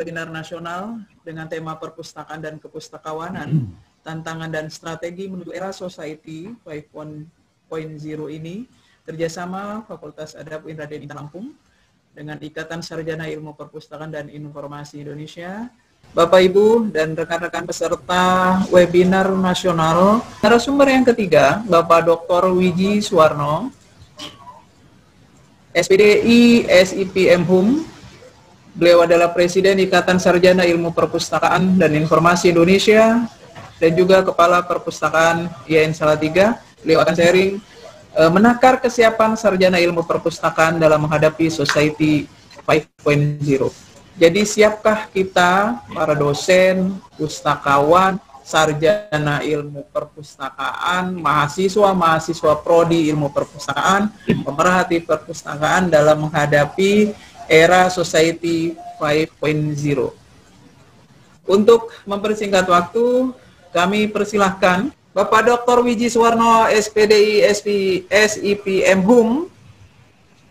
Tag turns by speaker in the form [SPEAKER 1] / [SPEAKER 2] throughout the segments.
[SPEAKER 1] webinar nasional dengan tema perpustakaan dan kepustakawanan, tantangan dan strategi menuju era Society 5.0 ini, kerjasama Fakultas Adab UIN Raden Intan Lampung dengan Ikatan Sarjana Ilmu Perpustakaan dan Informasi Indonesia, Bapak Ibu dan rekan-rekan peserta webinar nasional. Narasumber yang ketiga, Bapak Dr. Wiji Suwarno, SPDI SIPM HUM. Beliau adalah Presiden Ikatan Sarjana Ilmu Perpustakaan dan Informasi Indonesia dan juga Kepala Perpustakaan IAIN Salatiga. Beliau akan sharing menakar kesiapan sarjana ilmu perpustakaan dalam menghadapi Society 5.0. Jadi siapkah kita, para dosen, pustakawan, sarjana ilmu perpustakaan, mahasiswa prodi ilmu perpustakaan, pemerhati perpustakaan dalam menghadapi era Society 5.0. Untuk mempersingkat waktu, kami persilahkan Bapak Dr. Wiji Suwarno, SPDI SIPM HUM.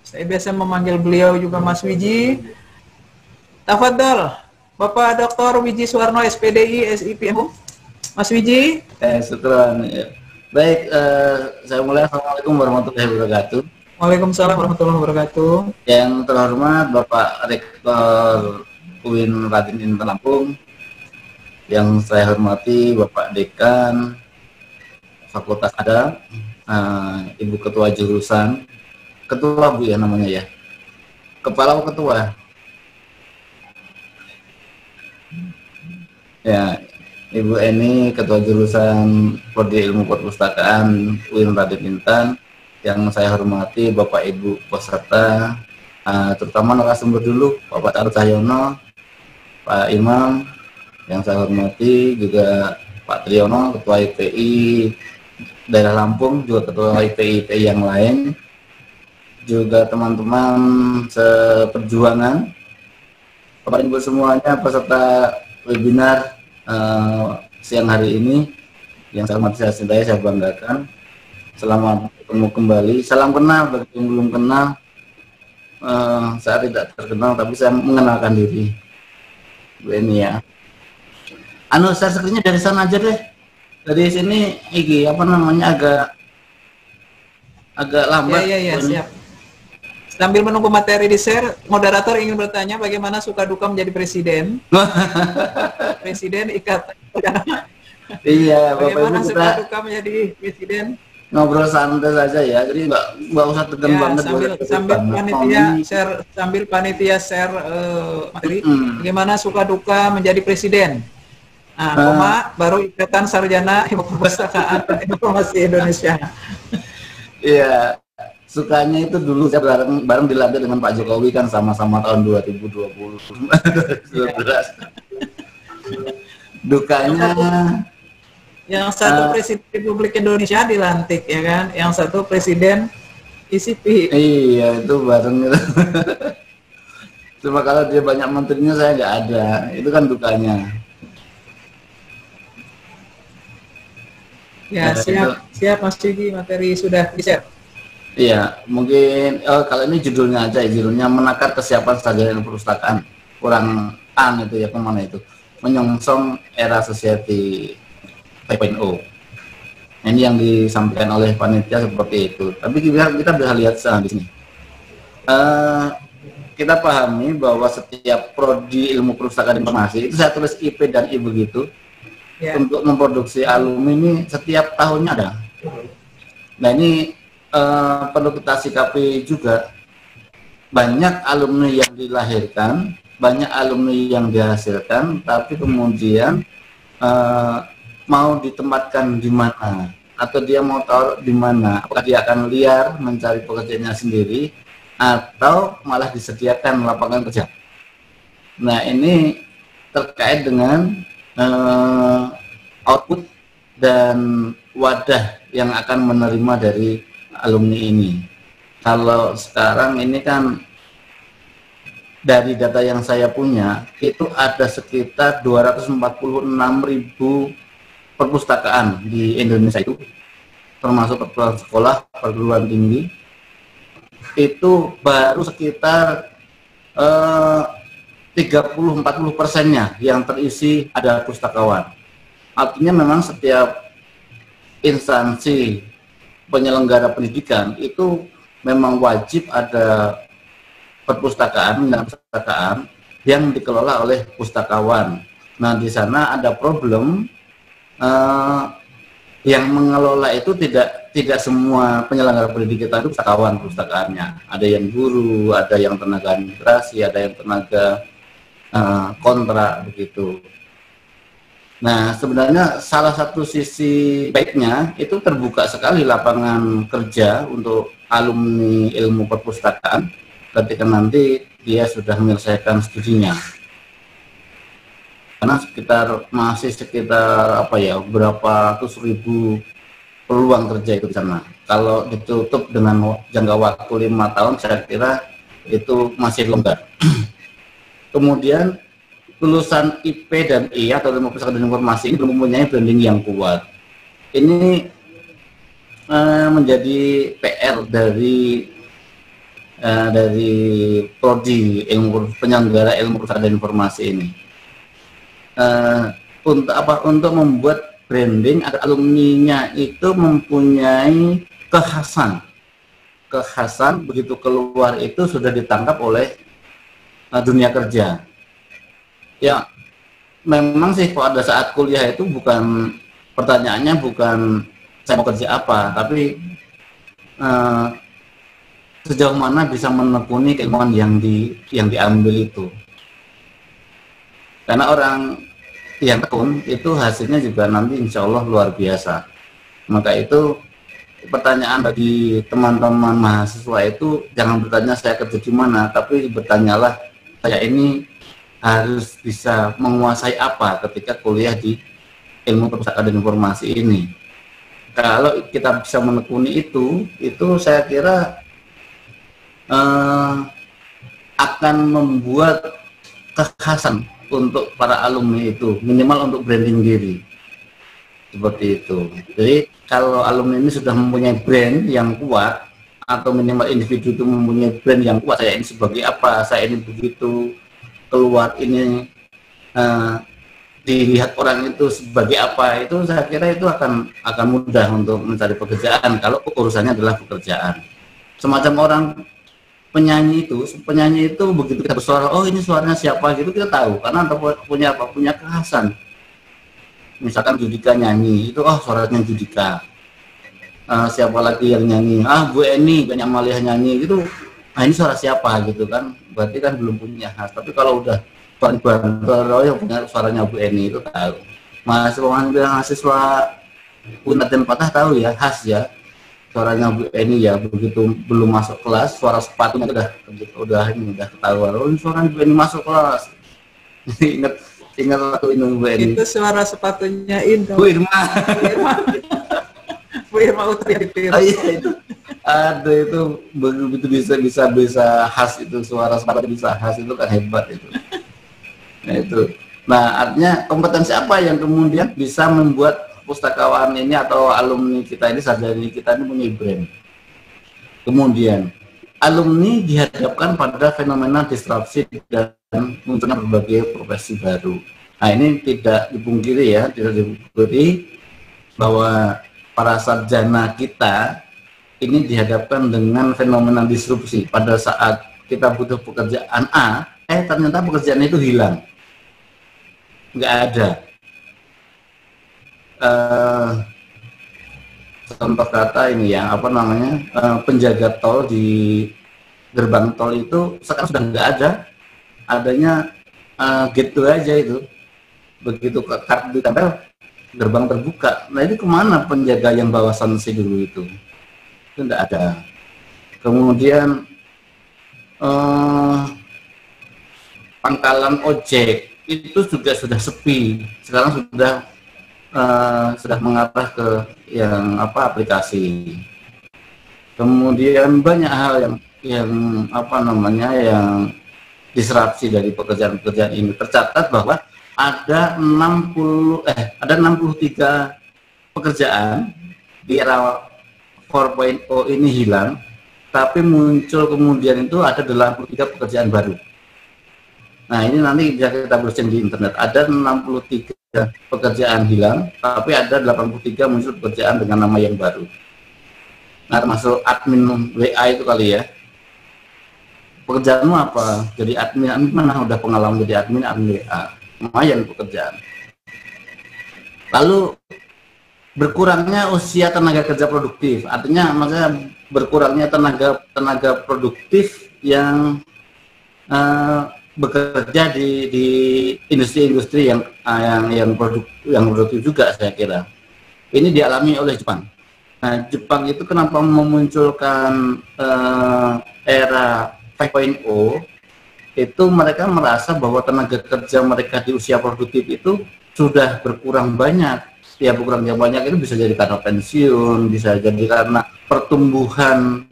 [SPEAKER 1] Saya biasa memanggil beliau juga Mas Wiji. Tafadhol, Bapak Dr. Wiji Suwarno, SPDI SIPM HUM. Mas Wiji.
[SPEAKER 2] Setelah baik, saya mulai. Assalamualaikum warahmatullahi wabarakatuh.
[SPEAKER 1] Waalaikumsalam warahmatullahi wabarakatuh.
[SPEAKER 2] Yang terhormat Bapak Rektor UIN Raden Intan Lampung, yang saya hormati Bapak Dekan Fakultas Adab, Ibu Ketua Jurusan, Ketua Bu ya namanya ya, Kepala Ketua, ya Ibu Eni Ketua Jurusan Prodi Ilmu Perpustakaan UIN Raden Intan. Yang saya hormati Bapak Ibu peserta, terutama narasumber dulu Bapak Arut Cahyono, Pak Imam, yang saya hormati juga Pak Triyono, Ketua IPI Daerah Lampung, juga Ketua IPI yang lain, juga teman-teman seperjuangan, Bapak Ibu semuanya peserta webinar siang hari ini, yang saya hormati, saya banggakan. Selamat ketemu kembali. Salam kenal bagi yang belum kenal. Saya tidak terkenal, tapi saya mengenalkan diri. Bu Eni ya. Share screen-nya dari sana aja deh. Dari sini, iki apa namanya agak lambat.
[SPEAKER 1] Ya, siap. Sambil menunggu materi di share, moderator ingin bertanya bagaimana suka duka menjadi presiden. Presiden Ikatan.
[SPEAKER 2] Iya,
[SPEAKER 1] bagaimana suka duka menjadi presiden.
[SPEAKER 2] Ngobrol santai saja ya, jadi nggak usah tegang banget.
[SPEAKER 1] Sambil panitia share materi, bagaimana suka duka menjadi presiden. Baru Ikatan Sarjana Ilmu Perpustakaan dan Informasi Indonesia.
[SPEAKER 2] Iya, sukanya itu dulu saya bareng dilatih dengan Pak Jokowi kan, sama-sama tahun 2020. Dukanya
[SPEAKER 1] yang satu Presiden Republik Indonesia dilantik ya kan, yang satu Presiden ISIP.
[SPEAKER 2] Iya, itu bareng itu. Cuma kalau dia banyak menterinya saya nggak ada, itu kan dukanya.
[SPEAKER 1] Ya, siap Mas Cigi, materi sudah di-share.
[SPEAKER 2] Iya, mungkin kalau ini judulnya aja, judulnya menakar kesiapan sarjana perpustakaan. Kurang itu ya, kemana itu? Menyongsong era Society 5.0. Ini yang disampaikan oleh panitia seperti itu. Tapi kita bisa lihat di sini. Kita pahami bahwa setiap prodi ilmu perpustakaan informasi itu saya tulis IP dan I begitu. Yeah. Untuk memproduksi alumni ini setiap tahunnya ada. Nah ini perlu kita sikapi juga. Banyak alumni yang dilahirkan, banyak alumni yang dihasilkan, tapi kemudian mau ditempatkan di mana, atau dia mau taruh di mana, apakah dia akan liar mencari pekerjaannya sendiri atau malah disediakan lapangan kerja. Nah ini terkait dengan output dan wadah yang akan menerima dari alumni ini. Kalau sekarang ini kan dari data yang saya punya itu ada sekitar 246.000 perpustakaan di Indonesia itu, termasuk perguruan sekolah, perguruan tinggi, itu baru sekitar 30-40%-nya yang terisi adalah pustakawan. Artinya memang setiap instansi penyelenggara pendidikan itu memang wajib ada perpustakaan dan perpustakaan yang dikelola oleh pustakawan. Nah, di sana ada problem yang mengelola itu tidak semua penyelenggara pendidikan itu pustakawan pustakaannya. Ada yang guru, ada yang tenaga administrasi, ada yang tenaga kontrak begitu. Nah, sebenarnya salah satu sisi baiknya itu terbuka sekali lapangan kerja untuk alumni ilmu perpustakaan ketika nanti dia sudah menyelesaikan studinya. Karena masih sekitar apa ya, berapa ratus ribu peluang kerja itu di sana. Kalau ditutup dengan jangka waktu 5 tahun, saya kira itu masih longgar. Kemudian lulusan IP dan I atau ilmu perpustakaan dan informasi ini belum mempunyai branding yang kuat. Ini menjadi PR dari prodi ilmu penyelenggara ilmu perpustakaan dan informasi ini. Untuk membuat branding agar alumninya itu mempunyai kekhasan begitu keluar itu sudah ditangkap oleh dunia kerja. Ya, memang sih pada saat kuliah itu pertanyaannya bukan saya mau kerja apa, tapi sejauh mana bisa menekuni keilmuan yang diambil itu. Karena orang yang tekun itu hasilnya juga nanti insya Allah luar biasa. Maka itu pertanyaan bagi teman-teman mahasiswa itu jangan bertanya saya kerja di mana, tapi bertanyalah saya ini harus bisa menguasai apa ketika kuliah di ilmu perpustakaan dan informasi ini. Kalau kita bisa menekuni itu saya kira akan membuat kekhasan untuk para alumni itu, minimal untuk branding diri. Seperti itu. Jadi kalau alumni ini sudah mempunyai brand yang kuat, atau minimal individu itu mempunyai brand yang kuat, saya ini sebagai apa, saya ini begitu, keluar ini dilihat orang itu sebagai apa, itu saya kira itu akan mudah untuk mencari pekerjaan kalau urusannya adalah pekerjaan. Semacam orang penyanyi itu begitu kita bersuara, oh ini suaranya siapa gitu, kita tahu karena punya kekhasan. Misalkan Judika nyanyi itu, oh suaranya Judika. Siapa lagi yang nyanyi, Bu Eni, banyak Amalia nyanyi gitu, ini suara siapa gitu kan, berarti kan belum punya khas. Tapi kalau udah Bantoro yang punya suaranya Bu Eni itu tahu. Mahasiswa Unat dan Patah tahu ya, khas ya suaranya Bu Eni ya, begitu belum masuk kelas suara sepatunya udah ketahuan, oh suara Bu Eni masuk kelas. ingat waktu itu Bu Eni
[SPEAKER 1] itu suara sepatunya
[SPEAKER 2] Bu Irma.
[SPEAKER 1] Bu Irma Utri.
[SPEAKER 2] Oh iya, itu ada, itu begitu bisa khas itu, suara sepatu bisa khas, itu kan hebat itu. Nah artinya kompetensi apa yang kemudian bisa membuat pustakawan ini atau alumni kita ini, sarjana kita ini punya brand. Kemudian alumni dihadapkan pada fenomena disrupsi dan munculnya berbagai profesi baru. Nah ini tidak dipungkiri ya, tidak dipungkiri bahwa para sarjana kita ini dihadapkan dengan fenomena disrupsi. Pada saat kita butuh pekerjaan A, ternyata pekerjaan itu hilang, nggak ada. Contoh kata ini ya, penjaga tol di gerbang tol itu sekarang sudah nggak ada, adanya gitu aja itu. Begitu kartu ditempel, gerbang terbuka. Nah ini kemana penjaga yang bawa sanksi dulu itu nggak ada. Kemudian pangkalan ojek itu juga sudah sepi, sekarang sudah mengarah ke yang aplikasi. Kemudian banyak hal yang disrupsi dari pekerjaan-pekerjaan ini. Tercatat bahwa ada 63 pekerjaan di era 4.0 ini hilang, tapi muncul kemudian itu ada 83 pekerjaan baru. Nah, ini nanti bisa kita browsing di internet. Ada 63 pekerjaan hilang, tapi ada 83 muncul pekerjaan dengan nama yang baru. Nah, termasuk admin WA itu kali ya. Pekerjaanmu apa? Jadi admin mana? Udah pengalaman jadi admin WA. Lumayan pekerjaan. Lalu berkurangnya usia tenaga kerja produktif. Artinya maksudnya berkurangnya tenaga produktif yang bekerja di industri-industri yang produktif juga, saya kira. Ini dialami oleh Jepang. Nah, Jepang itu kenapa memunculkan era 5.0? Itu mereka merasa bahwa tenaga kerja mereka di usia produktif itu sudah berkurang banyak. Ya, berkurang banyak itu bisa jadi karena pensiun, bisa jadi karena pertumbuhan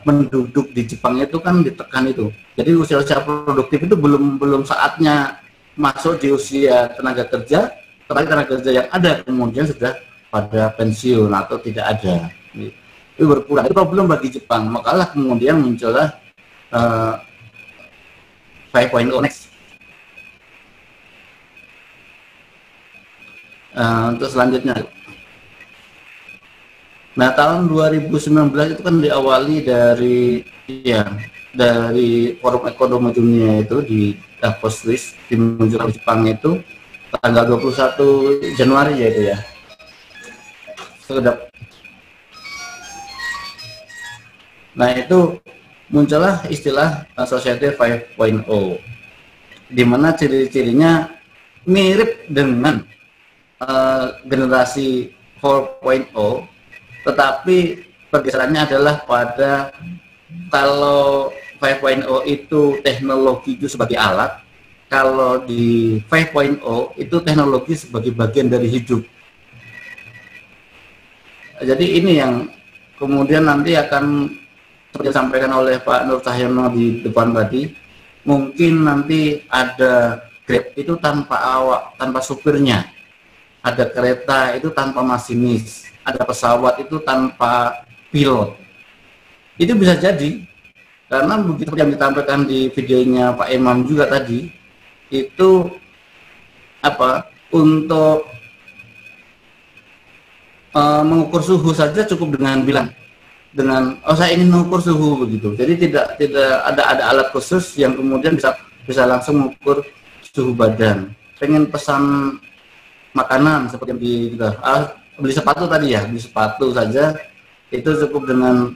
[SPEAKER 2] penduduk di Jepang itu kan ditekan itu. Jadi usia-usia produktif itu belum saatnya masuk di usia tenaga kerja, tetapi tenaga kerja yang ada kemudian sudah pada pensiun atau tidak ada. Itu berkurang. Itu problem bagi Jepang. Makalah kemudian muncullah 5.0 next. Untuk selanjutnya. Nah, tahun 2019 itu kan diawali dari Forum Ekonomi Dunia itu di Davos, Swiss, dimunculkan di Jepang itu tanggal 21 Januari ya itu ya. Nah, itu muncullah istilah Society 5.0, di mana ciri-cirinya mirip dengan generasi 4.0, tetapi pergeserannya adalah pada kalau 5.0 itu teknologi itu sebagai alat, kalau di 5.0 itu teknologi sebagai bagian dari hidup. Jadi ini yang kemudian nanti akan seperti disampaikan oleh Pak Nur Cahyono di depan tadi, mungkin nanti ada Grab itu tanpa awak, tanpa supirnya, ada kereta itu tanpa masinis, ada pesawat itu tanpa pilot. Itu bisa jadi, karena begitu yang ditampilkan di videonya Pak Imam juga tadi, itu untuk mengukur suhu saja cukup dengan bilang saya ingin mengukur suhu begitu. Jadi tidak ada alat khusus yang kemudian bisa langsung mengukur suhu badan. Pengen pesan makanan seperti yang beli sepatu tadi ya, beli sepatu saja itu cukup dengan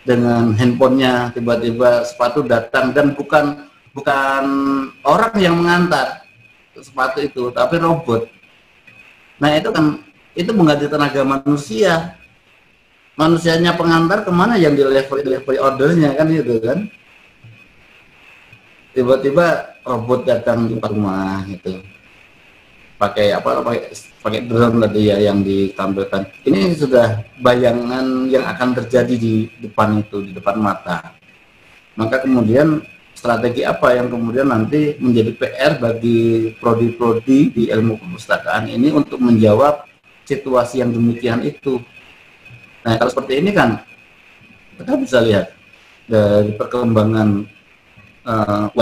[SPEAKER 2] dengan handphonenya, tiba-tiba sepatu datang dan bukan orang yang mengantar sepatu itu, tapi robot. Nah, itu mengganti tenaga manusia. Manusianya pengantar kemana, yang delivery ordernya kan itu kan. Tiba-tiba robot datang di rumah itu. Pakai drone tadi ya yang ditampilkan. Ini sudah bayangan yang akan terjadi di depan itu, di depan mata. Maka kemudian strategi apa yang kemudian nanti menjadi PR bagi prodi-prodi di ilmu perpustakaan ini untuk menjawab situasi yang demikian itu. Nah, kalau seperti ini kan kita bisa lihat dari perkembangan 1.0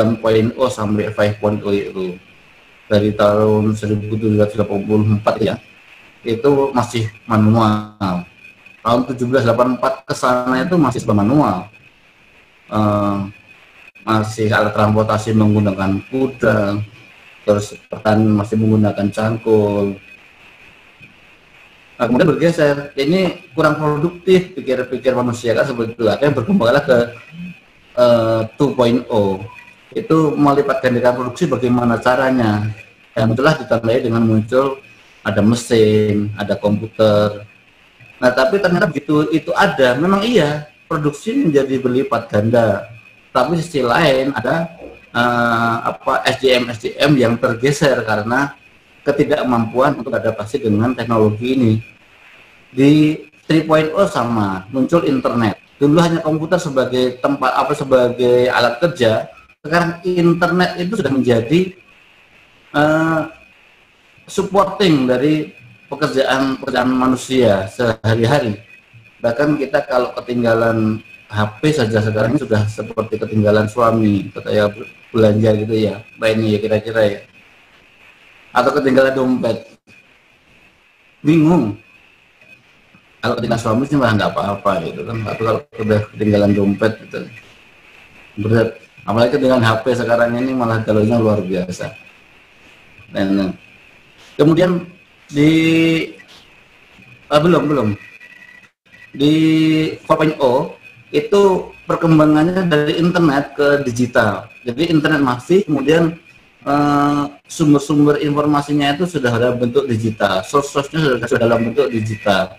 [SPEAKER 2] sampai 5.0 itu dari tahun 1784 ya, itu masih manual. Tahun 1784 ke sana itu masih manual. Masih alat transportasi menggunakan kuda, terus petani masih menggunakan cangkul. Nah, kemudian bergeser, ini kurang produktif, pikir manusia kan seperti itu. Akhirnya berkembanglah ke 2.0, itu melipat gandakan produksi bagaimana caranya. Yang muncullah ditandai dengan muncul ada mesin, ada komputer. Nah, tapi ternyata begitu itu ada, memang iya produksi menjadi berlipat ganda. Tapi sisi lain ada SDM yang tergeser karena ketidakmampuan untuk adaptasi dengan teknologi ini. Di 3.0 sama, muncul internet. Dulu hanya komputer sebagai tempat sebagai alat kerja. Sekarang internet itu sudah menjadi supporting dari pekerjaan manusia sehari-hari. Bahkan kita kalau ketinggalan HP saja sekarang ini sudah seperti ketinggalan suami, kayak belanja gitu ya, Mbak ini ya kira-kira ya. Atau ketinggalan dompet. Bingung. Kalau ketinggalan suami sih malah nggak apa-apa gitu kan, tapi kalau udah ketinggalan dompet gitu berat. Apalagi dengan HP sekarang ini malah galaunya luar biasa. Dan kemudian belum di 4.0 itu perkembangannya dari internet ke digital. Jadi internet masih, kemudian sumber-sumber informasinya itu sudah dalam bentuk digital, source-nya sudah dalam bentuk digital.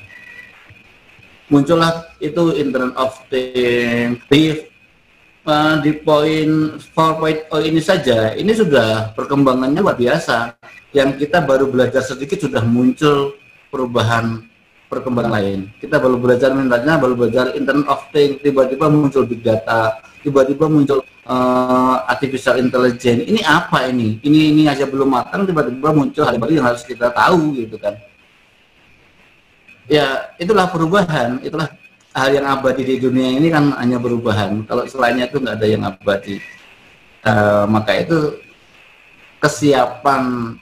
[SPEAKER 2] Muncullah itu Internet of Things di poin 4.0 ini saja. Ini sudah perkembangannya luar biasa. Yang kita baru belajar sedikit sudah muncul perkembangan lain. Kita baru belajar mintanya, baru belajar Internet of Things, tiba-tiba muncul big data, tiba-tiba muncul artificial intelligence. Ini apa ini? Ini aja belum matang, tiba-tiba muncul hal baru yang harus kita tahu gitu kan. Ya, itulah perubahan, itulah hal yang abadi di dunia ini kan hanya perubahan. Kalau selainnya itu nggak ada yang abadi. Maka itu kesiapan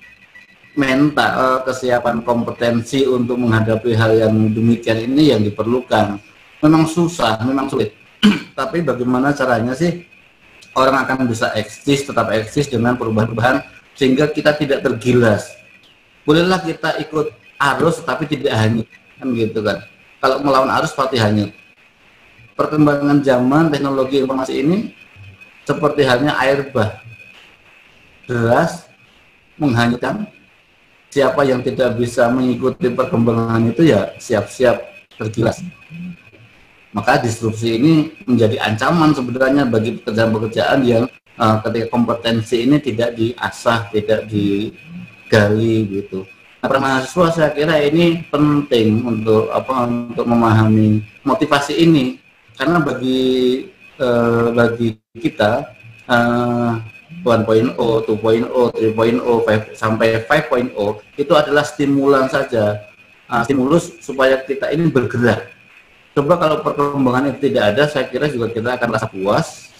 [SPEAKER 2] mental, kesiapan kompetensi untuk menghadapi hal yang demikian ini yang diperlukan. Memang susah, memang sulit. Tapi bagaimana caranya sih orang akan bisa tetap eksis dengan perubahan-perubahan sehingga kita tidak tergilas. Bolehlah kita ikut arus tapi tidak hanyut, kan gitu kan. Kalau melawan arus pasti hanyut. Perkembangan zaman teknologi informasi ini seperti halnya air bah. Deras, menghanyutkan. Siapa yang tidak bisa mengikuti perkembangan itu ya siap-siap tergilas. Maka disrupsi ini menjadi ancaman sebenarnya bagi pekerjaan-pekerjaan yang ketika kompetensi ini tidak diasah, tidak digali gitu. Nah, para mahasiswa saya kira ini penting untuk memahami motivasi ini, karena bagi kita 1.0, 2.0, 3.0, sampai 5.0 itu adalah stimulan saja, stimulus supaya kita ini bergerak. Coba kalau perkembangan itu tidak ada, saya kira juga kita akan rasa puas,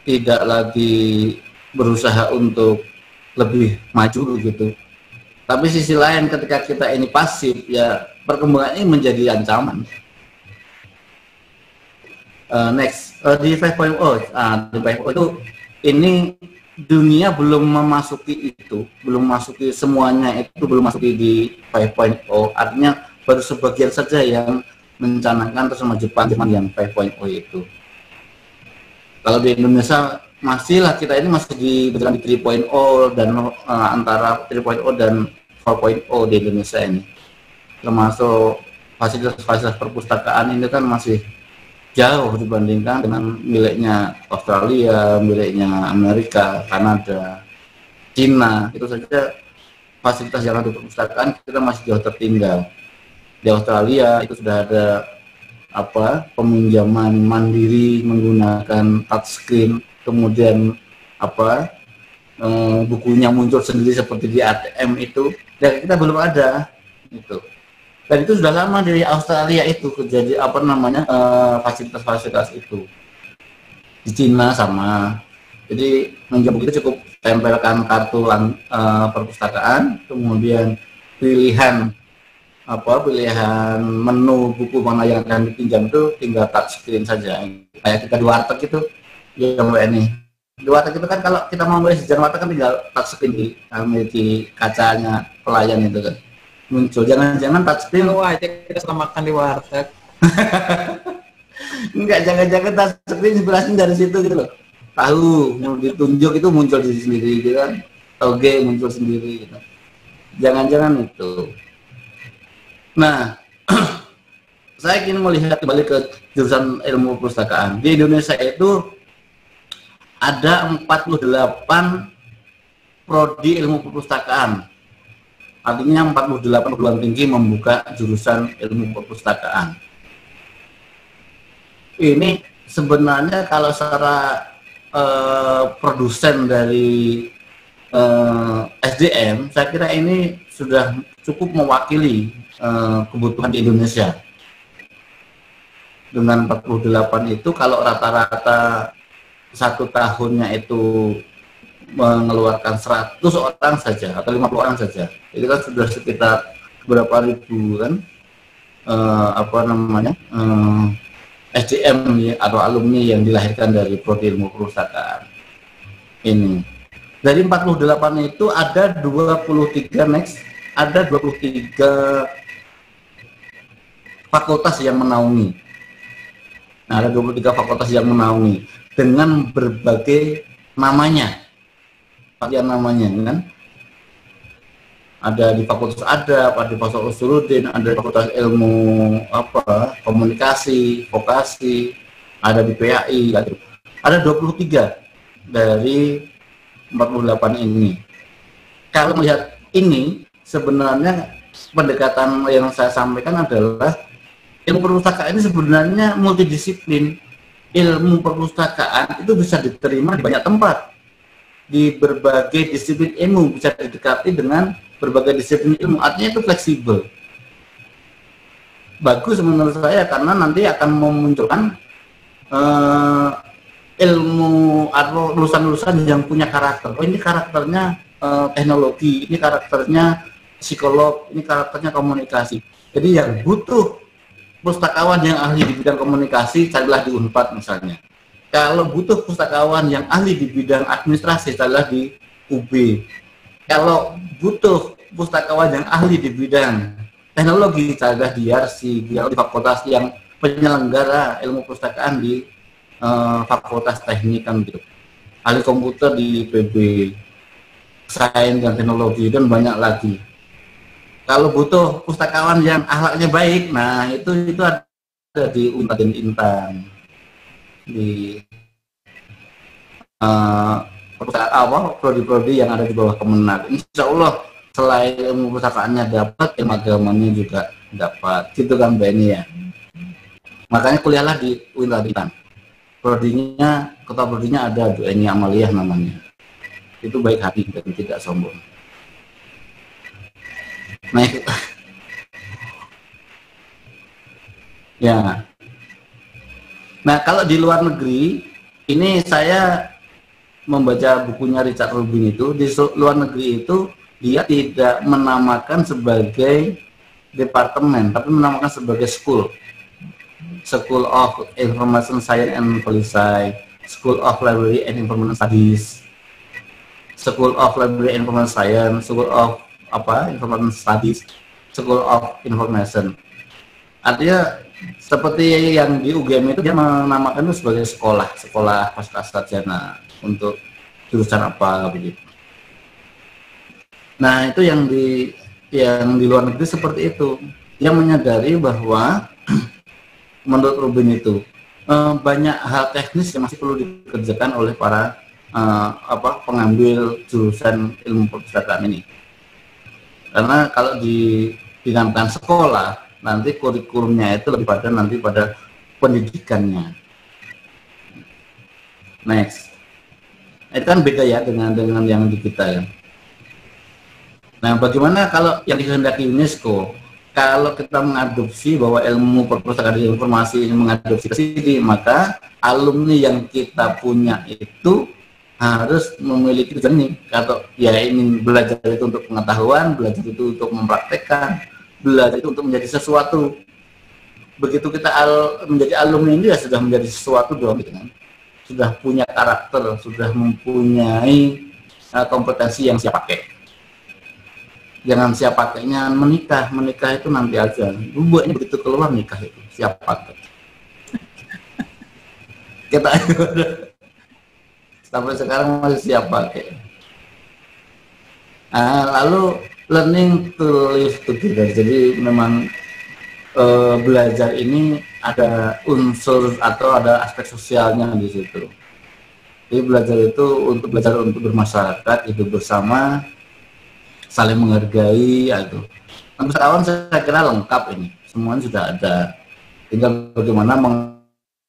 [SPEAKER 2] tidak lagi berusaha untuk lebih maju gitu. Tapi sisi lain ketika kita ini pasif, ya perkembangan ini menjadi ancaman. Next, di 5.0, di 5.0 itu ini dunia belum memasuki itu, belum masuki semuanya, itu belum masuki di 5.0, artinya baru sebagian saja yang mencanangkan terus sama Jepang yang 5.0 itu. Kalau di Indonesia masihlah kita ini masih berjalan di 3.0 dan antara 3.0 dan 4.0 di Indonesia ini, termasuk fasilitas perpustakaan ini kan masih jauh dibandingkan dengan miliknya Australia, miliknya Amerika, Kanada, Cina. Itu saja fasilitas yang ada di perpustakaan kita masih jauh tertinggal. Di Australia itu sudah ada peminjaman mandiri menggunakan touchscreen, kemudian bukunya muncul sendiri seperti di ATM itu, dan kita belum ada itu. Dan itu sudah lama dari Australia itu jadi fasilitas-fasilitas itu. Di Cina sama. Jadi menjam itu cukup tempelkan kartu perpustakaan, kemudian pilihan menu buku mana yang akan dipinjam itu tinggal touch screen saja. Kayak kita di warteg itu, ya Mbak ini. Di warteg itu kan kalau kita mau beli jajan warteg kan tinggal touch screen di kacanya pelayan itu kan. Muncul, jangan-jangan touchscreen.
[SPEAKER 1] Wah, kita suka makan di warteg.
[SPEAKER 2] Enggak, jangan-jangan touchscreen inspirasi dari situ gitu loh. Tahu mau ditunjuk itu muncul di sendiri gitu kan. Toge muncul sendiri gitu. Jangan-jangan itu. Nah, saya ingin melihat kembali ke jurusan ilmu perpustakaan. Di Indonesia itu ada 48 prodi ilmu perpustakaan. Artinya 48 perguruan tinggi membuka jurusan ilmu perpustakaan. Ini sebenarnya kalau secara produsen dari SDM, saya kira ini sudah cukup mewakili kebutuhan di Indonesia. dengan 48 itu kalau rata-rata satu tahunnya itu mengeluarkan 100 orang saja atau 50 orang saja, itu kan sudah sekitar berapa ribu kan SDM atau alumni yang dilahirkan dari prodi ilmu perpustakaan ini. Dari 48 itu ada 23 fakultas yang menaungi. Nah, ada 23 fakultas yang menaungi dengan berbagai namanya, kan? Ada di Fakultas Adab, ada di Fakultas Usuluddin, ada di Fakultas Ilmu Komunikasi, Vokasi, ada di PAI, ada 23 dari 48 ini. Kalau melihat ini, sebenarnya pendekatan yang saya sampaikan adalah ilmu perpustakaan ini sebenarnya multidisiplin. Ilmu perpustakaan itu bisa diterima di banyak tempat, di berbagai disiplin ilmu, bisa didekati dengan berbagai disiplin ilmu, artinya itu fleksibel. Bagus menurut saya karena nanti akan memunculkan ilmu atau lulusan-lulusan yang punya karakter. Oh, ini karakternya teknologi, ini karakternya psikolog, ini karakternya komunikasi. Jadi yang butuh pustakawan yang ahli di bidang komunikasi, carilah di Unpad misalnya. Kalau butuh pustakawan yang ahli di bidang administrasi, carilah di UB. Kalau butuh pustakawan yang ahli di bidang teknologi, carilah di YARSI, di fakultas yang penyelenggara ilmu perpustakaan di fakultas teknik kan gitu. Ahli komputer di IPB, sains dan teknologi, dan banyak lagi. Kalau butuh pustakawan yang akhlaknya baik, nah itu ada di Unpad dan Intan, di prodi-prodi yang ada di bawah Kemenag. Insya Allah selain ilmu pustakaannya dapat, ilmu agamanya juga dapat, gitu kan Mbak ini ya. Makanya kuliahlah di Unpad dan Intan. Prodinya, ketua prodinya ada Bu Eni Amaliah namanya. Itu baik hati dan tidak sombong. Nah, ya. Nah, kalau di luar negeri, ini saya membaca bukunya Richard Rubin itu, di luar negeri itu dia tidak menamakan sebagai departemen, tapi menamakan sebagai school. School of Information Science and Policy, School of Library and Information Studies, School of Library and Information Science, School of Information Studies, School of Information. Artinya seperti yang di UGM itu dia menamakan itu sebagai sekolah pascasarjana untuk jurusan apa begitu. Nah, itu yang di luar negeri seperti itu. Yang menyadari bahwa menurut Rubin itu banyak hal teknis yang masih perlu dikerjakan oleh para pengambil jurusan ilmu perpustakaan ini. Karena kalau dinamakan sekolah, nanti kurikulumnya itu lebih pada pendidikannya. Next, itu kan beda ya dengan yang di kita ya. Nah, bagaimana kalau yang dikehendaki UNESCO? Kalau kita mengadopsi bahwa ilmu perpustakaan dan informasi ini mengadopsi ke sini, maka alumni yang kita punya itu harus memiliki tujuan. Atau ya ini belajar itu untuk pengetahuan, belajar itu untuk mempraktekkan, belajar itu untuk menjadi sesuatu. Begitu kita menjadi alumni ini ya sudah menjadi sesuatu dong, gitu kan? Sudah punya karakter, sudah mempunyai kompetensi yang siap pakai. Jangan siap pakainya menikah itu nanti aja. Buatnya begitu keluar nikah itu siap pakai. Kita sampai sekarang masih siap pakai. Lalu learning to live together. Jadi memang belajar ini ada unsur atau ada aspek sosialnya di situ. Jadi belajar itu untuk bermasyarakat, hidup bersama, saling menghargai. Itu. Pustakawan saya kira lengkap ini, semuanya sudah ada. Tinggal bagaimana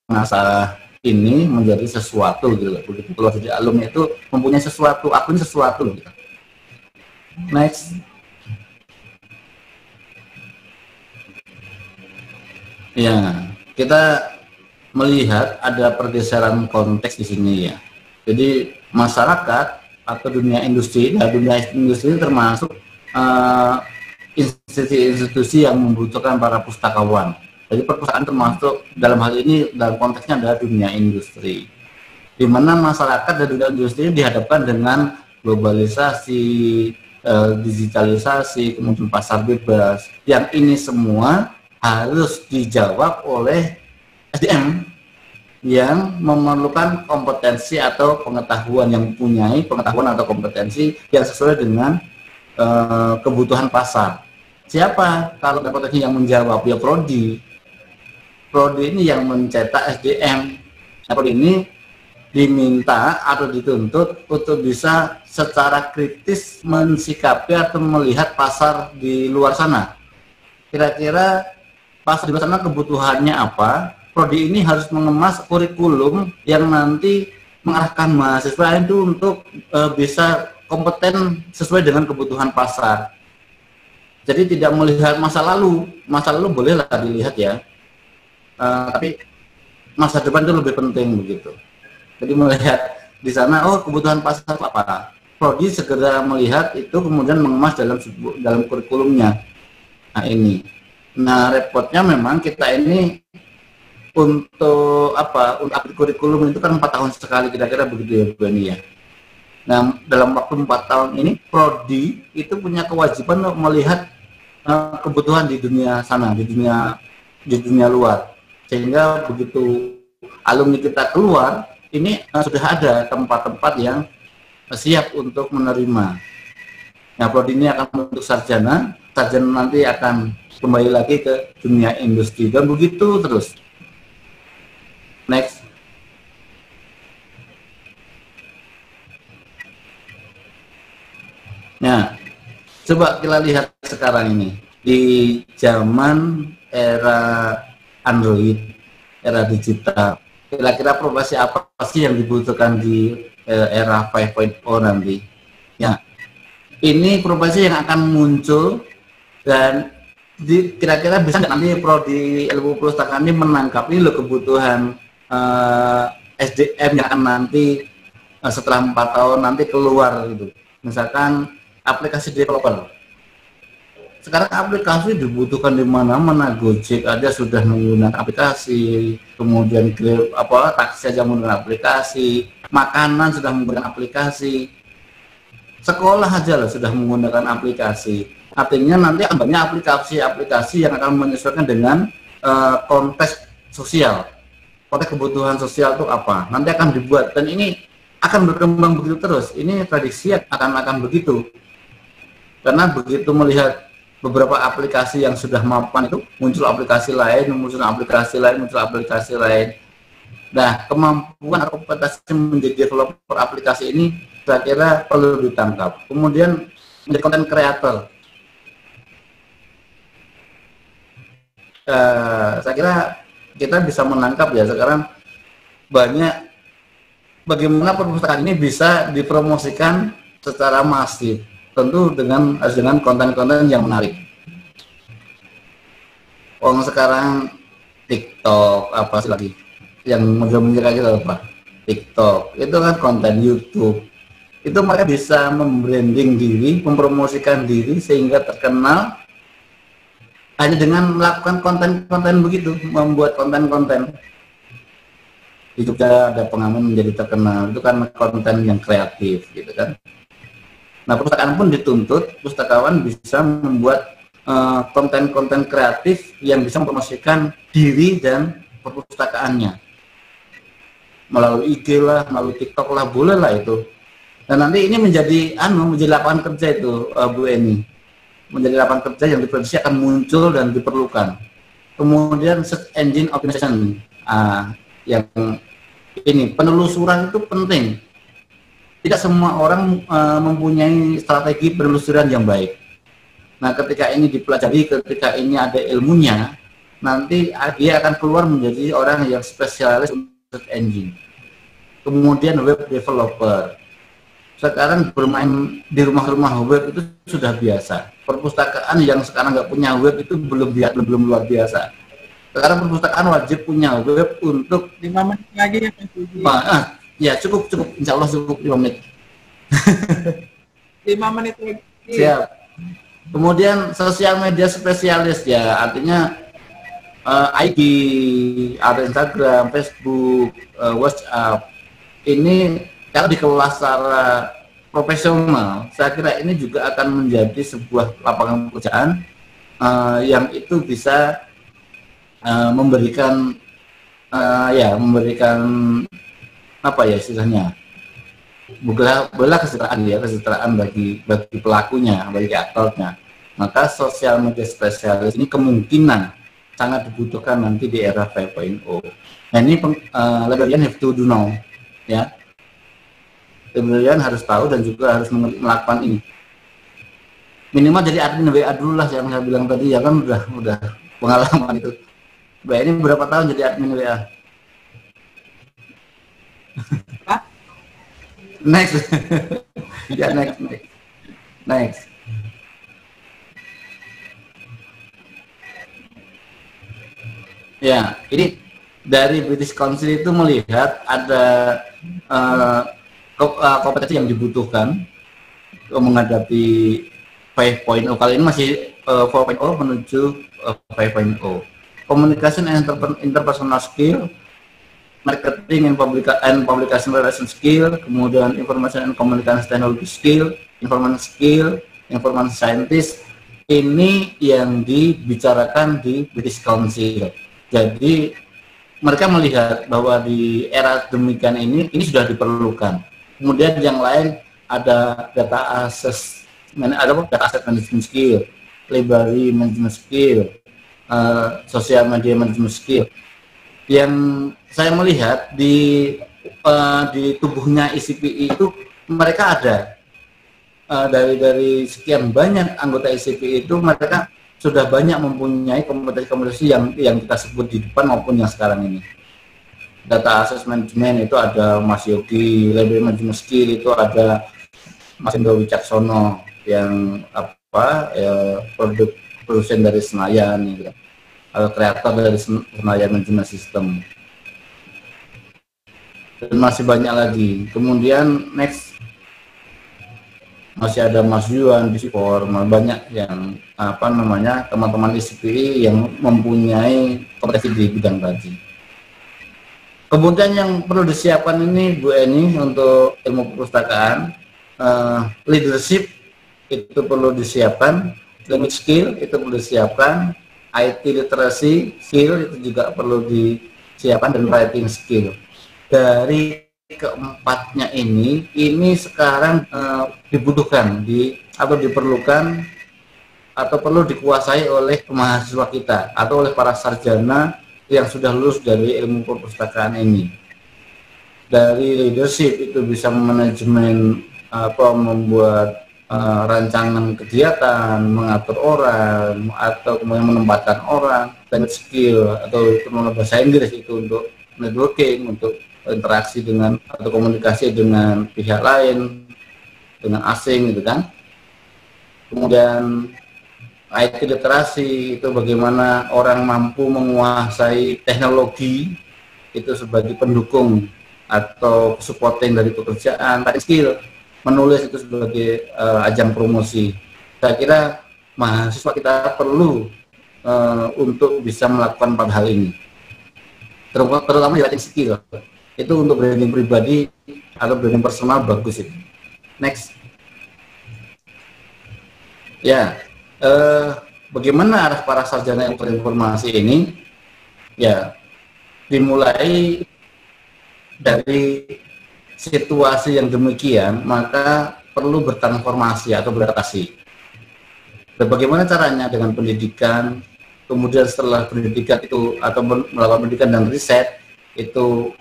[SPEAKER 2] mengasah ini menjadi sesuatu gitu. Begitu keluar dari alumni itu mempunyai sesuatu, aku ini sesuatu gitu. Next. Ya, kita melihat ada pergeseran konteks di sini ya. Jadi masyarakat atau dunia industri, nah dunia industri ini termasuk institusi-institusi yang membutuhkan para pustakawan. Jadi perpustakaan termasuk dalam hal ini dalam konteksnya adalah dunia industri, di mana masyarakat dan dunia industri dihadapkan dengan globalisasi, digitalisasi, kemudian pasar bebas. Yang ini semua harus dijawab oleh SDM yang memerlukan kompetensi atau pengetahuan, yang mempunyai pengetahuan atau kompetensi yang sesuai dengan kebutuhan pasar. Siapa kalau kompetensi yang menjawab? Ya prodi. Prodi ini yang mencetak SDM. Nah, prodi ini diminta atau dituntut untuk bisa secara kritis mensikapi atau melihat pasar di luar sana. Kira-kira pasar di luar sana kebutuhannya apa? Prodi ini harus mengemas kurikulum yang nanti mengarahkan mahasiswa itu untuk bisa kompeten sesuai dengan kebutuhan pasar. Jadi tidak melihat masa lalu bolehlah dilihat ya, tapi masa depan itu lebih penting begitu. Jadi melihat di sana, oh kebutuhan pasar apa? Prodi segera melihat itu kemudian mengemas dalam kurikulumnya. Nah ini, nah repotnya memang kita ini untuk update kurikulum itu kan 4 tahun sekali kira-kira begitu ya Bu Eni ya. Nah, dalam waktu 4 tahun ini prodi itu punya kewajiban untuk melihat kebutuhan di dunia sana, di dunia luar. Sehingga begitu alumni kita keluar, ini sudah ada tempat-tempat yang siap untuk menerima. Nah, prodi ini akan membentuk sarjana nanti akan kembali lagi ke dunia industri dan begitu terus. Next. Nah, coba kita lihat sekarang ini di zaman era Android, era digital. Kira-kira profesi apa sih yang dibutuhkan di era 5.0 nanti? Ya, ini profesi yang akan muncul dan kira-kira bisa nggak nanti prodi ilmu perpustakaan ini menangkap ini loh kebutuhan SDM yang akan nanti setelah 4 tahun nanti keluar gitu. Misalkan aplikasi developer. Sekarang aplikasi dibutuhkan di mana-mana. Gojek aja sudah menggunakan aplikasi, kemudian Grab taksi aja menggunakan aplikasi, makanan sudah menggunakan aplikasi, sekolah aja loh sudah menggunakan aplikasi. Artinya nanti akan banyak aplikasi-aplikasi yang akan menyesuaikan dengan konteks sosial. Konteks kebutuhan sosial itu apa? Nanti akan dibuat dan ini akan berkembang begitu terus. Ini prediksi akan begitu. Karena begitu melihat beberapa aplikasi yang sudah mapan itu muncul aplikasi lain, muncul aplikasi lain. Nah, kemampuan atau kompetensi menjadi developer aplikasi ini saya kira perlu ditangkap. Kemudian menjadi content creator. Saya kira kita bisa menangkap ya sekarang banyak bagaimana perpustakaan ini bisa dipromosikan secara masif. Tentu dengan konten-konten yang menarik. Orang sekarang TikTok apa sih lagi yang menjadi kita apa? TikTok itu kan konten YouTube. Itu mereka bisa membranding diri, mempromosikan diri sehingga terkenal hanya dengan melakukan konten-konten begitu, membuat konten-konten. Di Jogja ada pengamen menjadi terkenal, itu kan konten yang kreatif gitu kan. Nah, perpustakaan pun dituntut pustakawan bisa membuat konten-konten kreatif yang bisa mempromosikan diri dan perpustakaannya melalui IG lah, melalui TikTok lah, boleh lah itu. Dan nanti ini menjadi lapangan kerja itu Bu Eni, menjadi lapangan kerja yang diprediksi akan muncul dan diperlukan. Kemudian search engine optimization, yang ini penelusuran itu penting. Tidak semua orang mempunyai strategi penelusuran yang baik. Nah, ketika ini dipelajari, ketika ini ada ilmunya, nanti dia akan keluar menjadi orang yang spesialis untuk search engine. Kemudian web developer. Sekarang bermain di rumah-rumah web itu sudah biasa. Perpustakaan yang sekarang nggak punya web itu belum luar biasa. Sekarang perpustakaan wajib punya web untuk
[SPEAKER 1] 5 menit lagi ya Mas Budi.
[SPEAKER 2] Ya cukup, insya Allah cukup 5 menit.
[SPEAKER 1] 5 menit lagi.
[SPEAKER 2] Siap. Kemudian sosial media spesialis ya, artinya IG, ada Instagram, Facebook, WhatsApp. Ini kalau dikelola secara profesional, saya kira ini juga akan menjadi sebuah lapangan pekerjaan yang itu bisa memberikan apa ya istilahnya, bola kesejahteraan bagi pelakunya, bagi aktornya. Maka sosial media spesialis ini kemungkinan sangat dibutuhkan nanti di era 5.0. Nah ini librarian have to do now, ya. Librarian harus tahu dan juga harus melakukan ini. Minimal jadi admin WA dulu lah, yang saya bilang tadi ya kan, udah pengalaman itu. Mbak ini berapa tahun jadi admin WA? Next. Ya, next. Ya, ini dari British Council itu melihat ada kompetensi yang dibutuhkan menghadapi 5.0. Kali ini masih 4.0 menuju 5.0. Communication and interpersonal skill, marketing and publication relation skill, kemudian information and communication technology skill, information scientist. Ini yang dibicarakan di British Council. Jadi mereka melihat bahwa di era demikian ini sudah diperlukan. Kemudian yang lain ada data asset management skill, library management skill, social media management skill. Yang saya melihat di tubuhnya ICPI itu mereka ada dari sekian banyak anggota ICPI itu mereka sudah banyak mempunyai kompetensi yang kita sebut di depan maupun yang sekarang ini. Data access management itu ada Mas Yogi, library management skill itu ada Mas Indro Wicaksono yang produsen dari Senayan, gitu. Kreator dari Senayan Management System. Dan masih banyak lagi. Kemudian next masih ada Mas Yuan di formal, banyak yang teman-teman ICPI yang mempunyai kompetensi di bidang tadi. Kemudian yang perlu disiapkan ini Bu Eni untuk ilmu perpustakaan, leadership itu perlu disiapkan, language skill itu perlu disiapkan, IT literacy skill itu juga perlu disiapkan, dan writing skill. Dari keempatnya ini sekarang dibutuhkan atau diperlukan atau perlu dikuasai oleh mahasiswa kita atau oleh para sarjana yang sudah lulus dari ilmu perpustakaan ini. Dari leadership itu bisa manajemen membuat rancangan kegiatan, mengatur orang atau menempatkan orang, dan skill atau kemampuan bahasa Inggris itu untuk networking, untuk interaksi dengan atau komunikasi dengan pihak lain, dengan asing gitu kan. Kemudian IT literasi itu bagaimana orang mampu menguasai teknologi itu sebagai pendukung atau supporting dari pekerjaan. Tadi skill menulis itu sebagai ajang promosi. Saya kira mahasiswa kita perlu untuk bisa melakukan pada hal ini, terutama di writing skill. Itu untuk branding pribadi atau branding personal bagus itu. Next. Ya, bagaimana arah para sarjana yang berinformasi ini? Ya, dimulai dari situasi yang demikian, maka perlu bertransformasi atau beradaptasi. Dan bagaimana caranya? Dengan pendidikan, kemudian setelah pendidikan itu atau melakukan pendidikan dan riset itu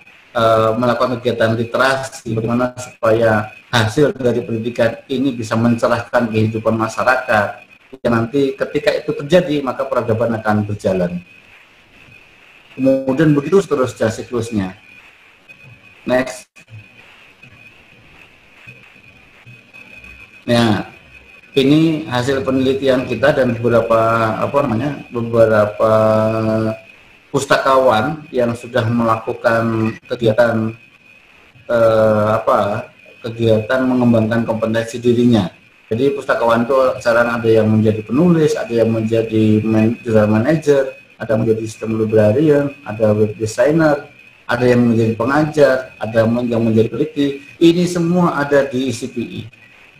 [SPEAKER 2] melakukan kegiatan literasi, bagaimana supaya hasil dari pendidikan ini bisa mencerahkan kehidupan masyarakat. Ya, nanti ketika itu terjadi maka peradaban akan berjalan. Kemudian begitu seterusnya siklusnya. Next. Nah, ini hasil penelitian kita dan beberapa pustakawan yang sudah melakukan kegiatan kegiatan mengembangkan kompetensi dirinya. Jadi pustakawan itu sekarang ada yang menjadi penulis, ada yang menjadi general manager, ada yang menjadi sistem librarian, ada web designer, ada yang menjadi pengajar, ada yang menjadi peneliti. Ini semua ada di ICPI.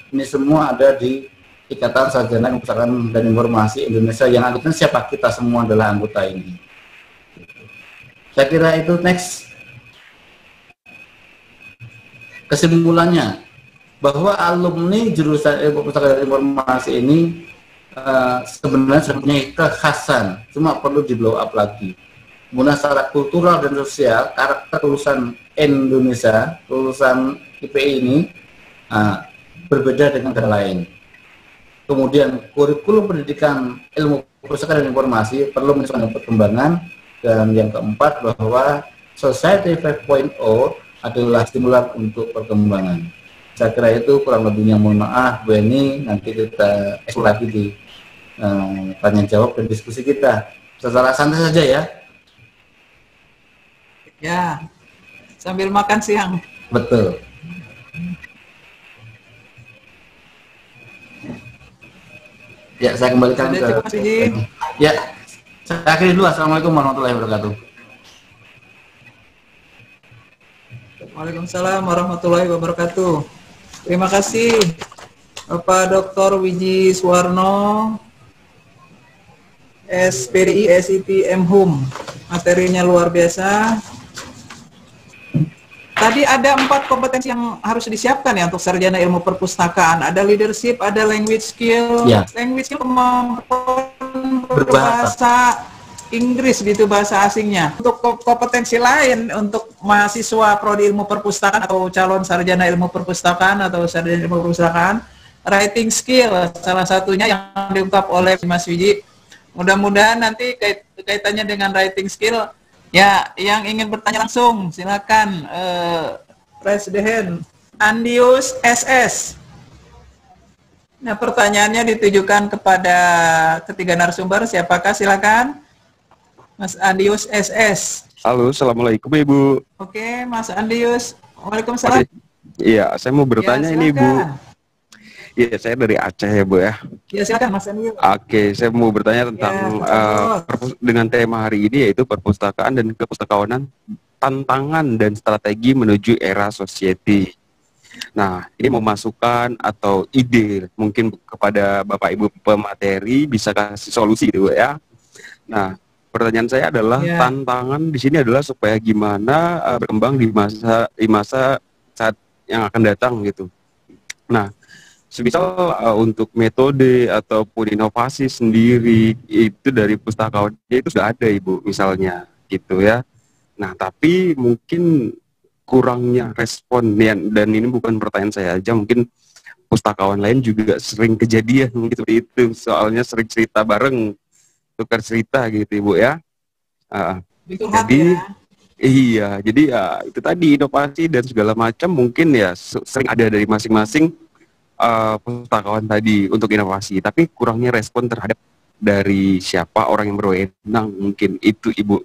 [SPEAKER 2] Ini semua ada di Ikatan Sarjana Perpustakaan dan Informasi Indonesia, yang anggotanya siapa? Kita semua adalah anggota ini. Saya kira itu. Next. Kesimpulannya, bahwa alumni jurusan Ilmu Perpustakaan dan Informasi ini sebenarnya sudah punya kekhasan, cuma perlu di blow up lagi. Kemudian secara kultural dan sosial, karakter lulusan Indonesia, lulusan IPI ini berbeda dengan negara lain. Kemudian kurikulum pendidikan ilmu perpustakaan dan informasi perlu menunjukkan perkembangan. Dan yang keempat, bahwa Society 5.0 adalah stimulan untuk perkembangan. Saya kira itu kurang lebihnya. Mohon maaf Bu Eni, nanti kita eksplor lagi di tanya jawab dan diskusi kita secara santai saja ya.
[SPEAKER 1] Ya, sambil makan siang.
[SPEAKER 2] Betul. Ya, saya kembalikan ke... Ya, saya akhiri dulu. Assalamualaikum warahmatullahi wabarakatuh.
[SPEAKER 1] Waalaikumsalam warahmatullahi wabarakatuh. Terima kasih Bapak Dr. Wiji Suwarno, SPDI SIP MHUM. Materinya luar biasa. Tadi ada 4 kompetensi yang harus disiapkan ya untuk sarjana ilmu perpustakaan. Ada leadership, ada language skill,
[SPEAKER 2] ya.
[SPEAKER 1] Language skill kemampuan berbahasa Inggris gitu, bahasa asingnya. Untuk kompetensi lain untuk mahasiswa prodi ilmu perpustakaan atau calon sarjana ilmu perpustakaan atau sarjana ilmu perpustakaan, writing skill salah satunya yang diungkap oleh Mas Wiji. Mudah-mudahan nanti kaitannya dengan writing skill. Ya, yang ingin bertanya langsung, silakan. Raise the hand. Andius SS. Nah, pertanyaannya ditujukan kepada ketiga narasumber. Siapakah? Silakan. Mas Andius SS.
[SPEAKER 3] Halo, assalamualaikum Ibu.
[SPEAKER 1] Oke, Mas Andius. Waalaikumsalam.
[SPEAKER 3] Iya, saya mau bertanya
[SPEAKER 1] ya,
[SPEAKER 3] ini Bu. Iya, saya dari Aceh ya Bu ya.
[SPEAKER 1] Iya, silakan Mas Andius.
[SPEAKER 3] Oke, saya mau bertanya tentang dengan tema hari ini, yaitu perpustakaan dan kepustakawanan, tantangan dan strategi menuju era society. Nah, ini memasukkan atau ide mungkin kepada Bapak Ibu pemateri, bisa kasih solusi gitu ya. Nah, pertanyaan saya adalah tantangan di sini adalah supaya gimana berkembang di masa saat yang akan datang gitu. Nah, semisal untuk metode ataupun inovasi sendiri itu dari pustakawan itu sudah ada Ibu misalnya gitu ya. Nah, tapi mungkin kurangnya respon dan ini bukan pertanyaan saya aja, mungkin pustakawan lain juga sering kejadian seperti itu, soalnya sering cerita bareng, tukar cerita gitu Ibu ya. Jadi iya, jadi ya itu tadi inovasi dan segala macam mungkin ya sering ada dari masing-masing pustakawan tadi untuk inovasi, tapi kurangnya respon terhadap dari siapa orang yang berwenang mungkin itu Ibu.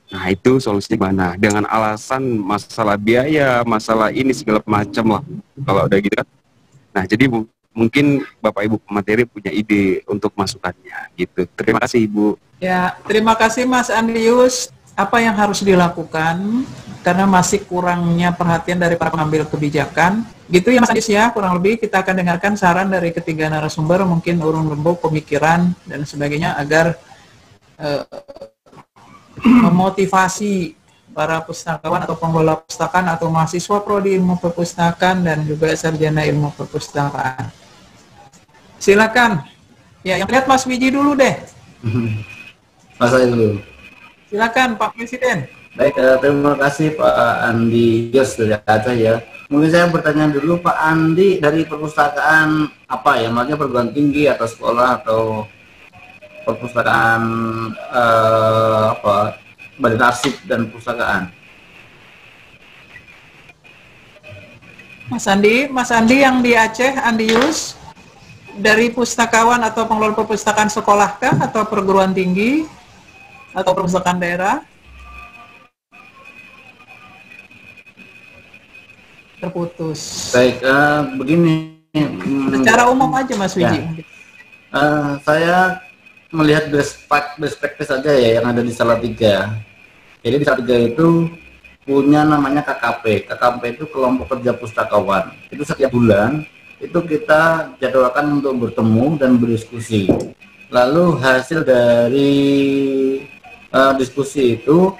[SPEAKER 3] Nah, itu solusinya mana? Dengan alasan masalah biaya, masalah ini segala macam lah. Kalau udah gitu kan. Nah, jadi mungkin Bapak Ibu pemateri punya ide untuk masukannya gitu. Terima kasih Ibu.
[SPEAKER 1] Ya, terima kasih Mas Andius. Apa yang harus dilakukan karena masih kurangnya perhatian dari para pengambil kebijakan? Gitu ya Mas Andius ya, kurang lebih kita akan dengarkan saran dari ketiga narasumber, mungkin urun rembuk pemikiran dan sebagainya agar memotivasi para pustakawan atau pengelola perpustakaan atau mahasiswa prodi ilmu perpustakaan dan juga sarjana ilmu perpustakaan. Silakan. Ya, yang lihat Mas Wiji dulu deh.
[SPEAKER 2] Mas saya dulu.
[SPEAKER 1] Silakan Pak Presiden.
[SPEAKER 2] Baik, terima kasih Pak Andi Yos dari Aceh ya. Mungkin saya bertanya dulu Pak Andi, dari perpustakaan apa ya, maksudnya perguruan tinggi atau sekolah atau perpustakaan badan arsip dan perpustakaan?
[SPEAKER 1] Mas Andi yang di Aceh, Andius, dari pustakawan atau pengelola perpustakaan sekolahkah atau perguruan tinggi? atau perpustakaan daerah? Terputus.
[SPEAKER 2] Baik, begini.
[SPEAKER 1] Secara umum aja Mas Wiji.
[SPEAKER 2] Ya. Saya melihat best practice saja ya yang ada di Salatiga. Jadi di Salatiga itu punya namanya KKP. KKP itu kelompok kerja pustakawan. Itu setiap bulan itu kita jadwalkan untuk bertemu dan berdiskusi. Lalu hasil dari diskusi itu